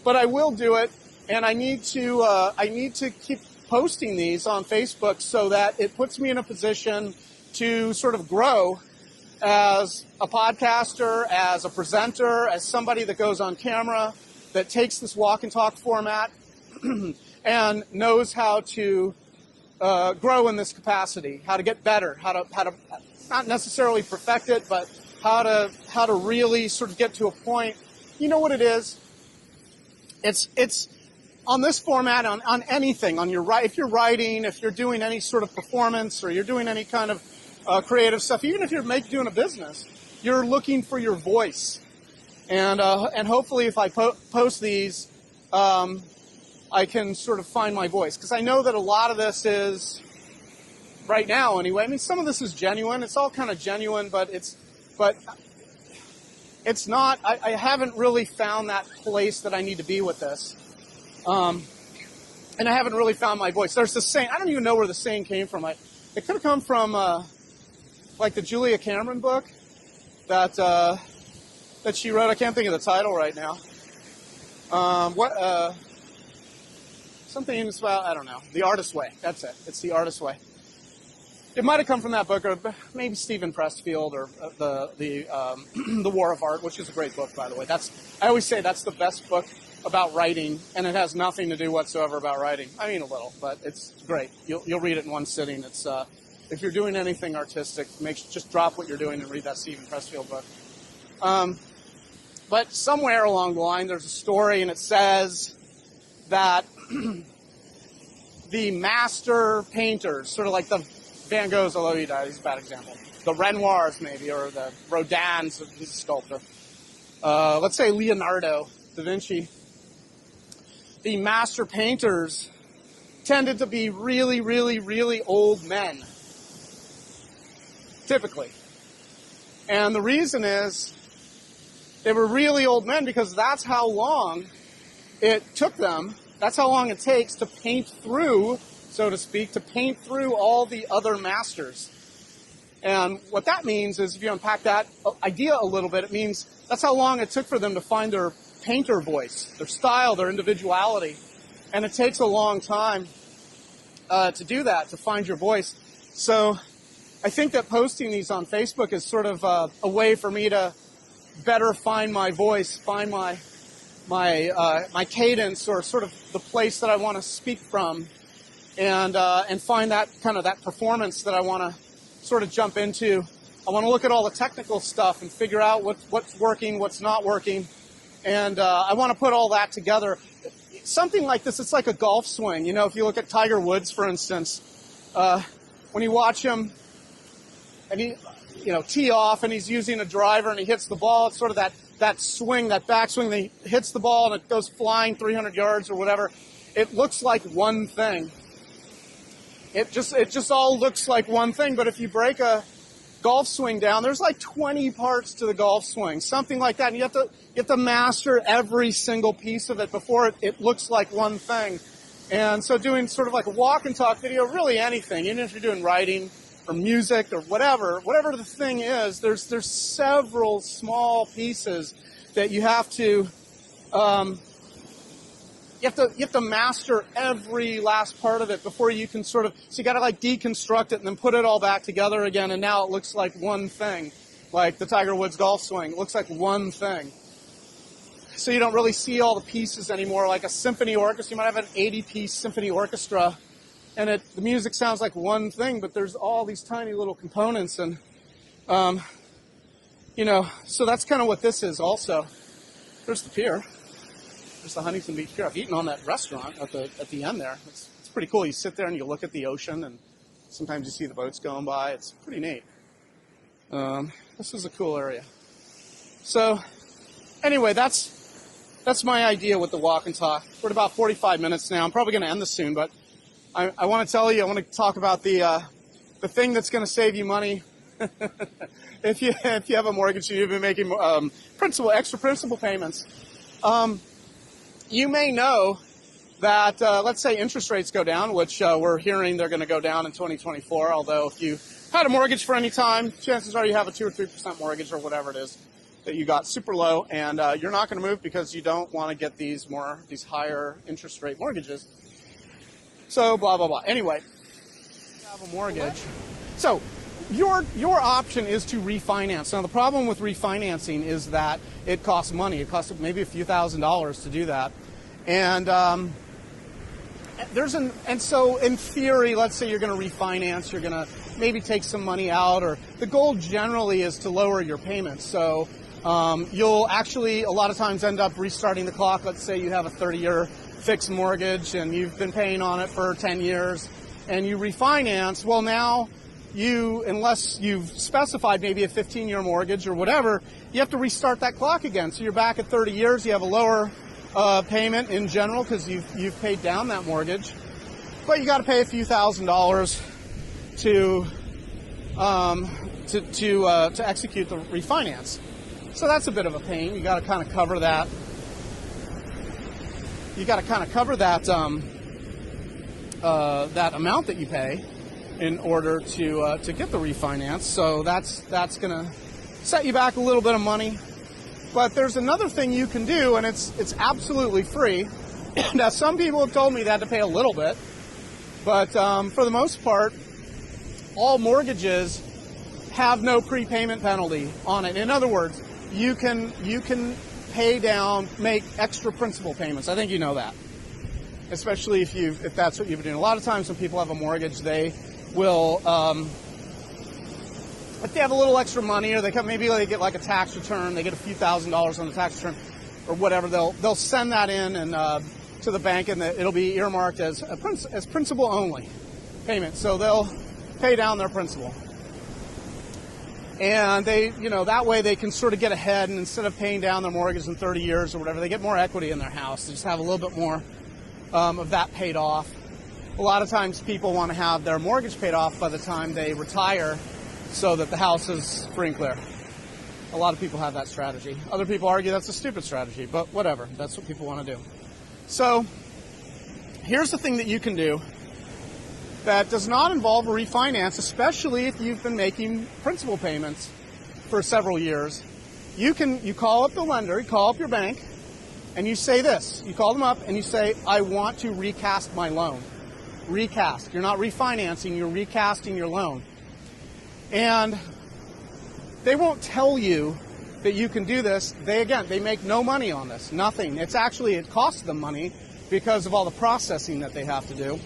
I will do it, and I need to keep posting these on Facebook so that it puts me in a position to sort of grow as a podcaster, as a presenter, as somebody that goes on camera, that takes this walk and talk format and knows how to grow in this capacity, how to get better, how to not necessarily perfect it, but how to really sort of get to a point. You know what it is? It's on this format, on anything, if you're writing, if you're doing any sort of performance, or you're doing any kind of creative stuff, even if you're doing a business, you're looking for your voice. And hopefully if I post these, I can sort of find my voice. Because I know that a lot of this is, right now anyway, I mean, some of this is genuine. It's all kind of genuine, but it's not, I haven't really found that place that I need to be with this. And I haven't really found my voice. There's this saying, I don't even know where the saying came from. It could have come from, like the Julia Cameron book that she wrote. I can't think of the title right now. Something about, I don't know, The Artist's Way. That's it. It's The Artist's Way. It might have come from that book, or maybe Stephen Pressfield, or The War of Art, which is a great book, by the way. I always say that's the best book about writing, and it has nothing to do whatsoever about writing. I mean, a little, but it's great. You'll read it in one sitting. It's if you're doing anything artistic, just drop what you're doing and read that Stephen Pressfield book. But somewhere along the line, there's a story, and it says that the master painters, sort of like the Van Goghs, although he died, he's a bad example, the Renoirs maybe, or the Rodins, he's a sculptor. Let's say Leonardo da Vinci. The master painters tended to be really, really, really old men, typically. And the reason is they were really old men because that's how long it took them, that's how long it takes to paint through, so to speak, to paint through all the other masters. And what that means is, if you unpack that idea a little bit, it means that's how long it took for them to find their painter voice, their style, their individuality. And it takes a long time to do that, to find your voice. So I think that posting these on Facebook is sort of a way for me to better find my voice, find my cadence, or sort of the place that I want to speak from, and find that kind of that performance that I want to sort of jump into. I want to look at all the technical stuff and figure out what's working, what's not working, and I want to put all that together. Something like this, it's like a golf swing. You know, if you look at Tiger Woods, for instance, when you watch him and he, tee off and he's using a driver and he hits the ball, it's sort of that swing, that backswing, that he hits the ball and it goes flying 300 yards or whatever. It looks like one thing. It just all looks like one thing, but if you break a golf swing down, there's like 20 parts to the golf swing, something like that. And you have to master every single piece of it before it looks like one thing. And so doing sort of like a walk and talk video, really anything, even if you're doing writing or music or whatever the thing is, there's several small pieces that you have to master every last part of it before you can so you got to like deconstruct it and then put it all back together again, and now it looks like one thing, like the Tiger Woods golf swing. It looks like one thing. So you don't really see all the pieces anymore. Like a symphony orchestra, you might have an 80-piece symphony orchestra, and the music sounds like one thing, but there's all these tiny little components, and so that's kind of what this is also. There's the pier. There's the Huntington Beach Pier. I've eaten on that restaurant at the end there. It's pretty cool. You sit there and you look at the ocean, and sometimes you see the boats going by. It's pretty neat. This is a cool area. So anyway, that's my idea with the walk and talk. We're at about 45 minutes now. I'm probably going to end this soon, but I want to tell you, I want to talk about the thing that's going to save you money. if you have a mortgage and you've been making extra principal payments. You may know that, let's say interest rates go down, which we're hearing they're going to go down in 2024, although if you had a mortgage for any time, chances are you have a 2 or 3% mortgage or whatever it is that you got super low, and you're not going to move because you don't want to get these higher interest rate mortgages. So blah, blah, blah. Anyway, you have a mortgage. So your option is to refinance. Now, the problem with refinancing is that it costs money. It costs maybe a few $1,000s to do that. And so in theory, let's say you're going to refinance, you're going to maybe take some money out, or the goal generally is to lower your payments. So you'll actually a lot of times end up restarting the clock. Let's say you have a 30-year fixed mortgage and you've been paying on it for 10 years and you refinance. Well, now unless you've specified maybe a 15-year mortgage or whatever, you have to restart that clock again. So you're back at 30 years, you have a lower payment in general because you've paid down that mortgage. But you got to pay a few $1,000s to execute the refinance. So that's a bit of a pain. You got to kind of cover that. You got to kind of cover that that amount that you pay in order to get the refinance. So that's going to set you back a little bit of money. But there's another thing you can do, and it's absolutely free. Now, some people have told me they had to pay a little bit, but for the most part, all mortgages have no prepayment penalty on it. In other words, you can make extra principal payments. I think you know that, especially if that's what you've been doing. A lot of times when people have a mortgage, they will, if they have a little extra money, or maybe they get like a tax return, they get a few $1,000s on the tax return, or whatever. They'll send that in and to the bank, and it'll be earmarked as principal only payment. So they'll pay down their principal. And that way they can sort of get ahead, and instead of paying down their mortgage in 30 years or whatever, they get more equity in their house. They just have a little bit more of that paid off. A lot of times people want to have their mortgage paid off by the time they retire so that the house is free and clear. A lot of people have that strategy. Other people argue that's a stupid strategy, but whatever. That's what people want to do. So here's the thing that you can do that does not involve a refinance, especially if you've been making principal payments for several years. You call up the lender, you call up your bank, and you say this. You call them up and you say, I want to recast my loan. Recast. You're not refinancing, you're recasting your loan. And they won't tell you that you can do this. They make no money on this. Nothing. It costs them money because of all the processing that they have to do.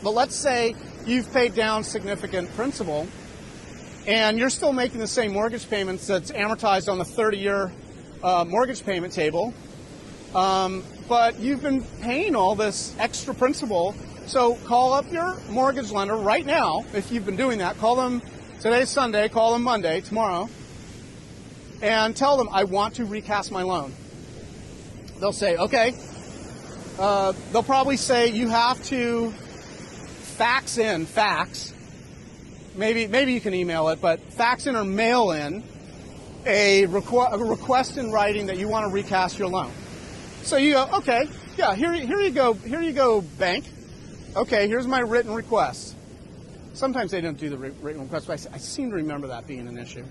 But let's say you've paid down significant principal and you're still making the same mortgage payments that's amortized on the 30-year mortgage payment table, but you've been paying all this extra principal. So call up your mortgage lender right now. If you've been doing that, call them. Today's Sunday, call them Monday, tomorrow, and tell them, I want to recast my loan. They'll say, okay. They'll probably say you have to fax. Maybe you can email it, but fax in or mail in a request in writing that you want to recast your loan. So you go, okay, yeah, here you go, bank. Okay, here's my written request. Sometimes they don't do the written request, but I seem to remember that being an issue.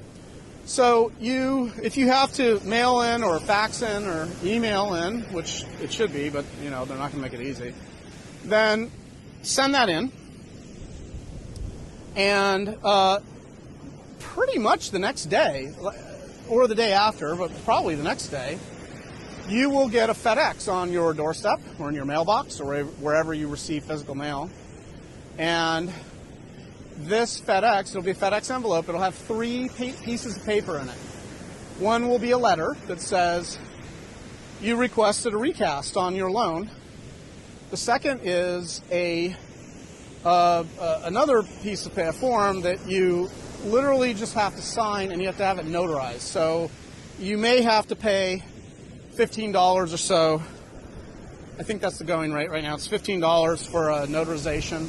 So if you have to mail in or fax in or email in, which it should be, but they're not going to make it easy, then send that in. And pretty much the next day, or the day after, but probably the next day, you will get a FedEx on your doorstep or in your mailbox or wherever you receive physical mail. And this FedEx, it'll be a FedEx envelope. It'll have 3 pieces of paper in it. One will be a letter that says you requested a recast on your loan. The second is another piece of form that you literally just have to sign, and you have to have it notarized. So you may have to pay $15 or so. I think that's the going rate right now. It's $15 for a notarization.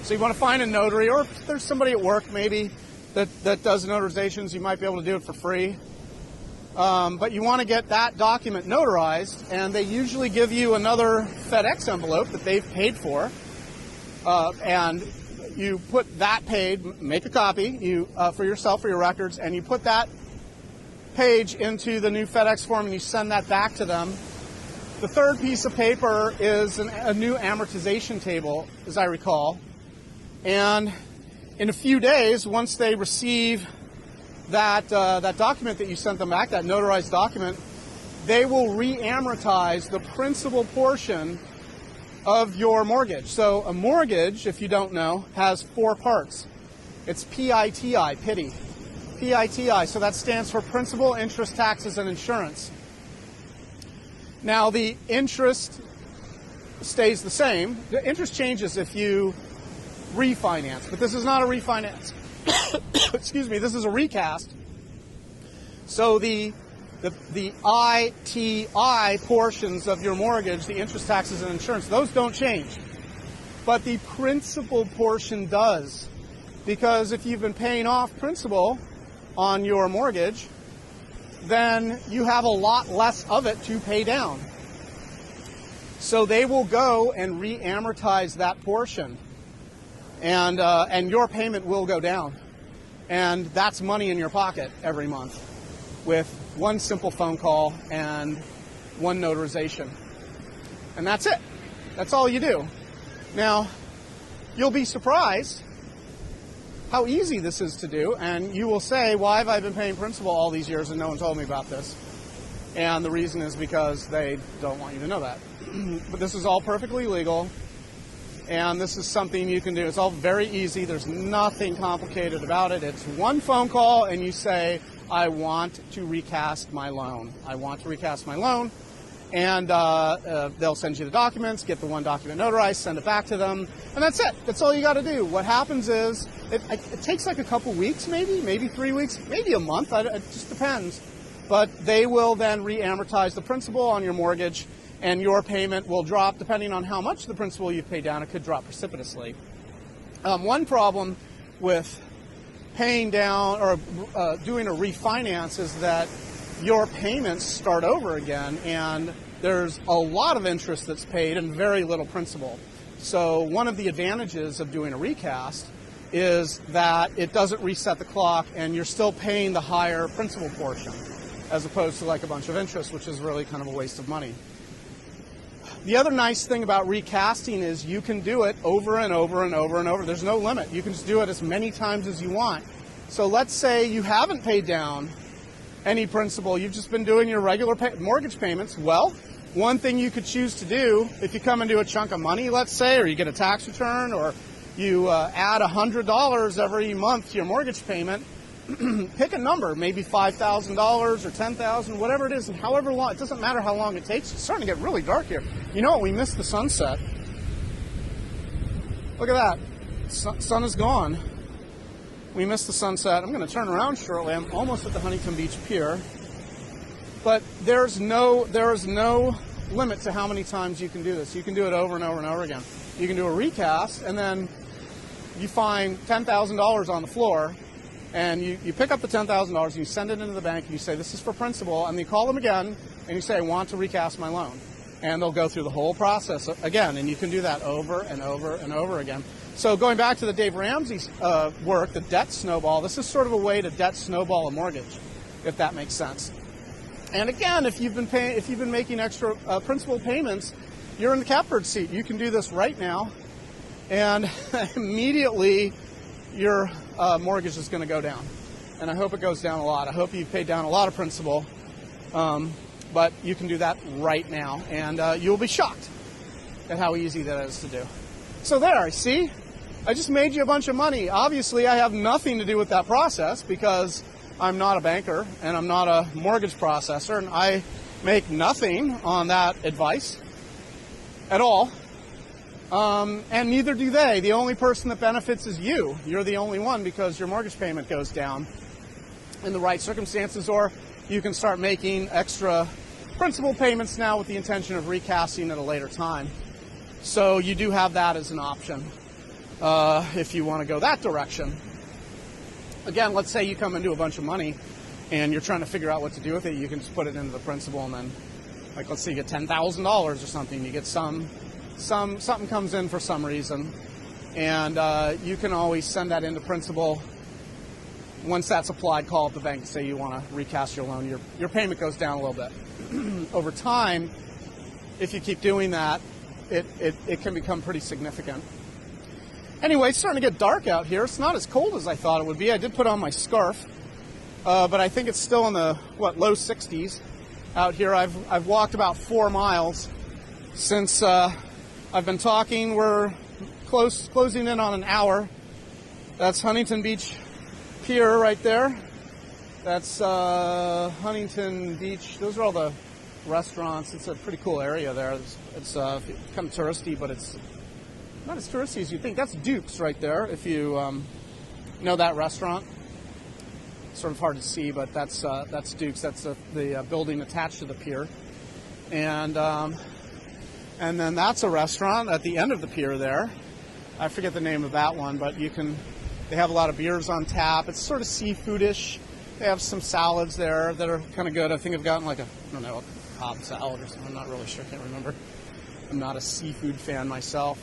So you want to find a notary, or if there's somebody at work maybe that does notarizations, you might be able to do it for free. But you want to get that document notarized, and they usually give you another FedEx envelope that they've paid for. And you put that paid, make a copy for yourself, for your records, and you put that page into the new FedEx form and you send that back to them. The third piece of paper is a new amortization table, as I recall. And in a few days, once they receive that document that you sent them back, that notarized document, they will re-amortize the principal portion of your mortgage. So a mortgage, if you don't know, has 4 parts. It's PITI, pity. PITI, so that stands for principal, interest, taxes, and insurance. Now the interest stays the same. The interest changes if you refinance, but this is not a refinance. Excuse me, this is a recast. So the ITI portions of your mortgage, the interest, taxes, and insurance, those don't change. But the principal portion does. Because if you've been paying off principal on your mortgage, then you have a lot less of it to pay down. So they will go and re-amortize that portion. And your payment will go down. And that's money in your pocket every month with one simple phone call and one notarization. And that's it. That's all you do. Now, you'll be surprised how easy this is to do, and you will say, why have I been paying principal all these years and no one told me about this? And the reason is because they don't want you to know that. But this is all perfectly legal, and this is something you can do. It's all very easy. There's nothing complicated about it. It's one phone call, and you say, I want to recast my loan. I want to recast my loan. And they'll send you the documents, get the one document notarized, send it back to them, and that's it. That's all you got to do. What happens is it takes like a couple weeks, maybe 3 weeks, maybe a month. It just depends. But they will then re-amortize the principal on your mortgage, and your payment will drop depending on how much the principal you've paid down. It could drop precipitously. One problem with paying down or doing a refinance is that your payments start over again, and there's a lot of interest that's paid and very little principal. So one of the advantages of doing a recast is that it doesn't reset the clock, and you're still paying the higher principal portion, as opposed to like a bunch of interest, which is really kind of a waste of money. The other nice thing about recasting is you can do it over and over and over and over. There's no limit. You can just do it as many times as you want. So let's say you haven't paid down any principal, you've just been doing your regular mortgage payments. Well, one thing you could choose to do, if you come into a chunk of money, let's say, or you get a tax return, or you add $100 every month to your mortgage payment, pick a number, maybe $5,000 or $10,000, whatever it is, and however long, it doesn't matter how long it takes. It's starting to get really dark here. You know what, we missed the sunset. Look at that, sun is gone. We missed the sunset. I'm going to turn around shortly. I'm almost at the Huntington Beach Pier. But there is no limit to how many times you can do this. You can do it over and over and over again. You can do a recast, and then you find $10,000 on the floor, and you pick up the $10,000 and you send it into the bank, and you say, this is for principal, and you call them again, and you say, I want to recast my loan. And they'll go through the whole process again, and you can do that over and over and over again. So going back to the Dave Ramsey's work, the debt snowball, this is sort of a way to debt snowball a mortgage, if that makes sense. And again, if you've been making extra principal payments, you're in the catbird seat. You can do this right now, and immediately your mortgage is going to go down. And I hope it goes down a lot. I hope you've paid down a lot of principal, but you can do that right now, and you'll be shocked at how easy that is to do. So there, see? I just made you a bunch of money. Obviously, I have nothing to do with that process because I'm not a banker and I'm not a mortgage processor, and I make nothing on that advice at all. And neither do they. The only person that benefits is you. You're the only one because your mortgage payment goes down in the right circumstances, or you can start making extra principal payments now with the intention of recasting at a later time. So you do have that as an option if you want to go that direction. Again, let's say you come into a bunch of money and you're trying to figure out what to do with it. You can just put it into the principal, and then, like, let's say you get $10,000 or something. You get something comes in for some reason, and you can always send that into principal. Once that's applied, call up the bank and say you want to recast your loan. Your payment goes down a little bit. Over time, if you keep doing that, it can become pretty significant. Anyway, it's starting to get dark out here. It's not as cold as I thought it would be. I did put on my scarf, but I think it's still in the, low 60s out here. I've walked about 4 miles since I've been talking. We're closing in on an hour. That's Huntington Beach Pier right there. That's Huntington Beach. Those are all the restaurants. It's a pretty cool area there. It's kind of touristy, but it's not as touristy as you think. That's Duke's right there, if you know that restaurant. It's sort of hard to see, but that's Duke's. That's the building attached to the pier. And then that's a restaurant at the end of the pier there. I forget the name of that one, but they have a lot of beers on tap. It's sort of seafoodish. They have some salads there that are kind of good. I think I've gotten a Cobb salad or something. I'm not really sure. I can't remember. I'm not a seafood fan myself.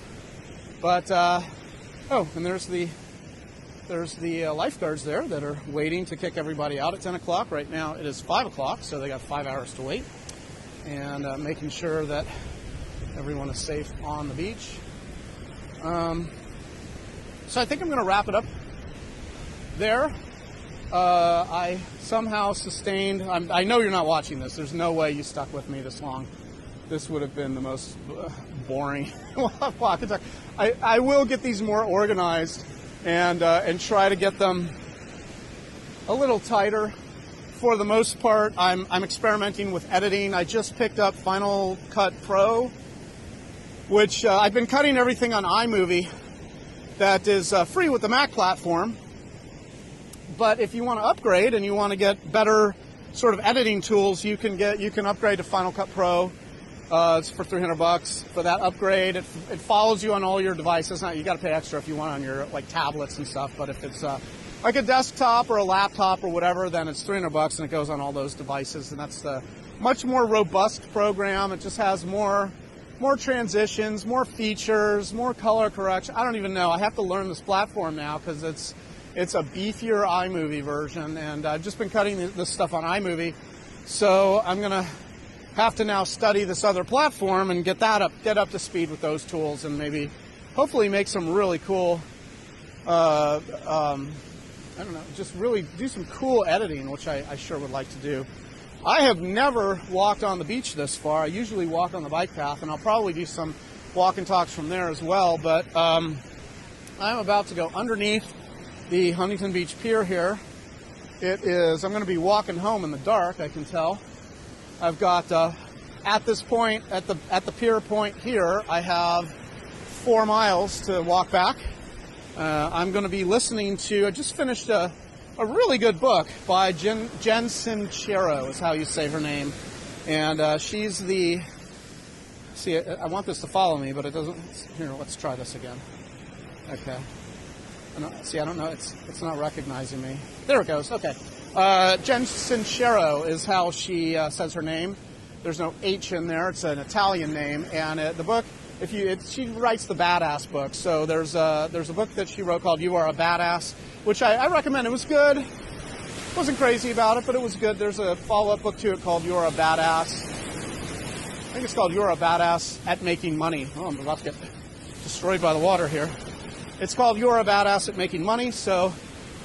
But, and there's the lifeguards there that are waiting to kick everybody out at 10 o'clock. Right now it is 5 o'clock, so they got 5 hours to wait. And making sure that everyone is safe on the beach. So I think I'm going to wrap it up there. I somehow sustained, I know you're not watching this. There's no way you stuck with me this long. This would have been the most boring walk and talk. I will get these more organized and try to get them a little tighter. For the most part, I'm experimenting with editing. I just picked up Final Cut Pro, which I've been cutting everything on iMovie that is free with the Mac platform. But if you want to upgrade and you want to get better sort of editing tools, you can upgrade to Final Cut Pro. It's for $300 for that upgrade. It follows you on all your devices. Now, you got to pay extra if you want on your like tablets and stuff. But if it's like a desktop or a laptop or whatever, then it's $300 and it goes on all those devices. And that's the much more robust program. It just has more transitions, more features, more color correction. I don't even know. I have to learn this platform now because it's a beefier iMovie version, and I've just been cutting this stuff on iMovie. So I'm gonna have to now study this other platform and get up to speed with those tools, and maybe hopefully make some really cool I don't know, just really do some cool editing, which I sure would like to do. I have never walked on the beach this far. I usually walk on the bike path, and I'll probably do some walk and talks from there as well. But I'm about to go underneath the Huntington Beach Pier here. I'm going to be walking home in the dark, I can tell. I've got, at this point, at the pier point here, I have 4 miles to walk back. I'm going to be listening to, I just finished a really good book by Jen Sincero, is how you say her name. And she's the, see, I want this to follow me, but it doesn't. Here, let's try this again. Okay. I don't know, it's not recognizing me. There it goes, okay. Jen Sincero is how she says her name. There's no H in there, it's an Italian name. And the book, she writes the Badass book. So there's a book that she wrote called You Are a Badass, which I recommend. It was good. Wasn't crazy about it, but it was good. There's a follow-up book to it called You're a Badass. I think it's called You're a Badass at Making Money. Oh, I'm about to get destroyed by the water here. It's called You're a Badass at Making Money. So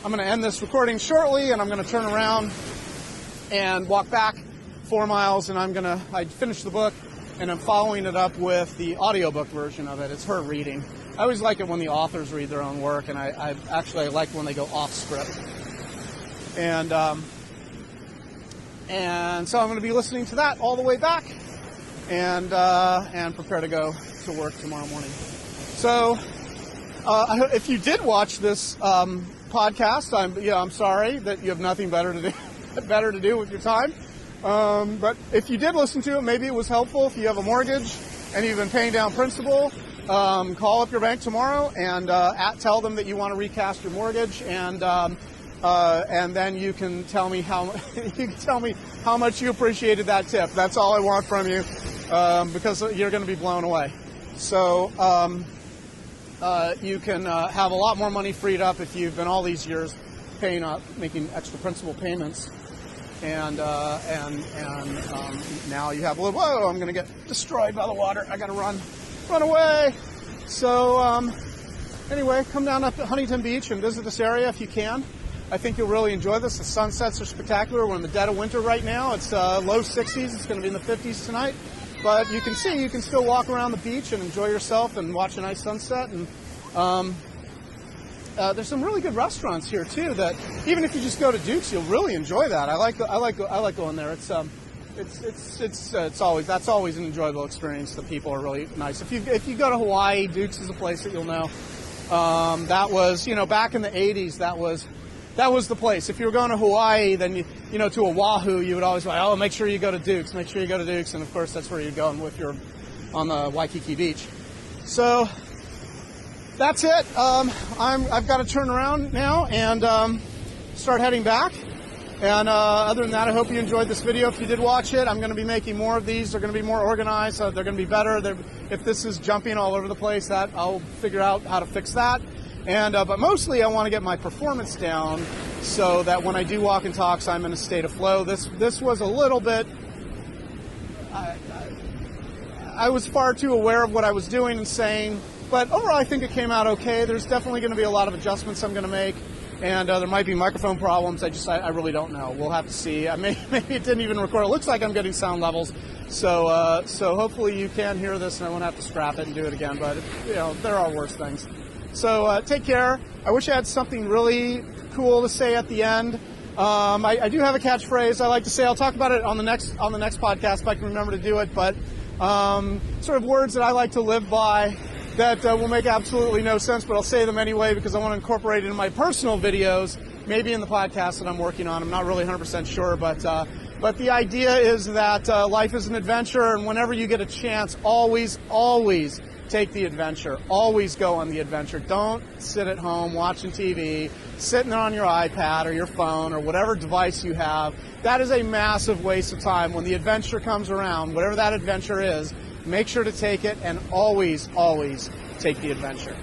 I'm going to end this recording shortly, and I'm going to turn around and walk back 4 miles, and I finished the book, and I'm following it up with the audiobook version of it. It's her reading. I always like it when the authors read their own work, and I actually like when they go off script. And so I'm going to be listening to that all the way back, and prepare to go to work tomorrow morning. So if you did watch this podcast, I'm sorry that you have nothing better to do with your time. But if you did listen to it, maybe it was helpful. If you have a mortgage and you've been paying down principal, call up your bank tomorrow and tell them that you want to recast your mortgage, and then you can tell me how much you appreciated that tip. That's all I want from you, because you're going to be blown away. So you can have a lot more money freed up if you've been all these years making extra principal payments. And now you have a little, whoa, I'm going to get destroyed by the water. I got to run away. So anyway, come down up to Huntington Beach and visit this area if you can. I think you'll really enjoy this. The sunsets are spectacular. We're in the dead of winter right now. It's low 60s. It's going to be in the 50s tonight. But you can still walk around the beach and enjoy yourself and watch a nice sunset. And there's some really good restaurants here too. That even if you just go to Duke's, you'll really enjoy that. I like going there. That's always an enjoyable experience. The people are really nice. If you go to Hawaii, Duke's is a place that you'll know. That was, back in the 80s, that was the place. If you were going to Hawaii, then to Oahu, you would always say, oh, make sure you go to Duke's. Make sure you go to Duke's, and of course that's where you're going if you're on the Waikiki Beach. So that's it. I've got to turn around now and start heading back. And other than that, I hope you enjoyed this video. If you did watch it, I'm going to be making more of these. They're going to be more organized. They're going to be better. If this is jumping all over the place, that I'll figure out how to fix that. And but mostly, I want to get my performance down so that when I do walk and talks, I'm in a state of flow. This was a little bit. I was far too aware of what I was doing and saying. But overall, I think it came out okay. There's definitely going to be a lot of adjustments I'm going to make. and there might be microphone problems. I really don't know. We'll have to see. Maybe it didn't even record. It looks like I'm getting sound levels, so hopefully you can hear this and I won't have to scrap it and do it again. But there are worse things. So take care. I wish I had something really cool to say at the end. I do have a catchphrase I like to say. I'll talk about it on the next podcast if I can remember to do it. But sort of words that I like to live by that will make absolutely no sense, but I'll say them anyway because I want to incorporate it in my personal videos, maybe in the podcast that I'm working on. I'm not really 100% sure, but the idea is that life is an adventure, and whenever you get a chance, always take the adventure. Always go on the adventure. Don't sit at home watching TV, sitting on your iPad or your phone or whatever device you have. That is a massive waste of time. When the adventure comes around, whatever that adventure is, make sure to take it, and always take the adventure.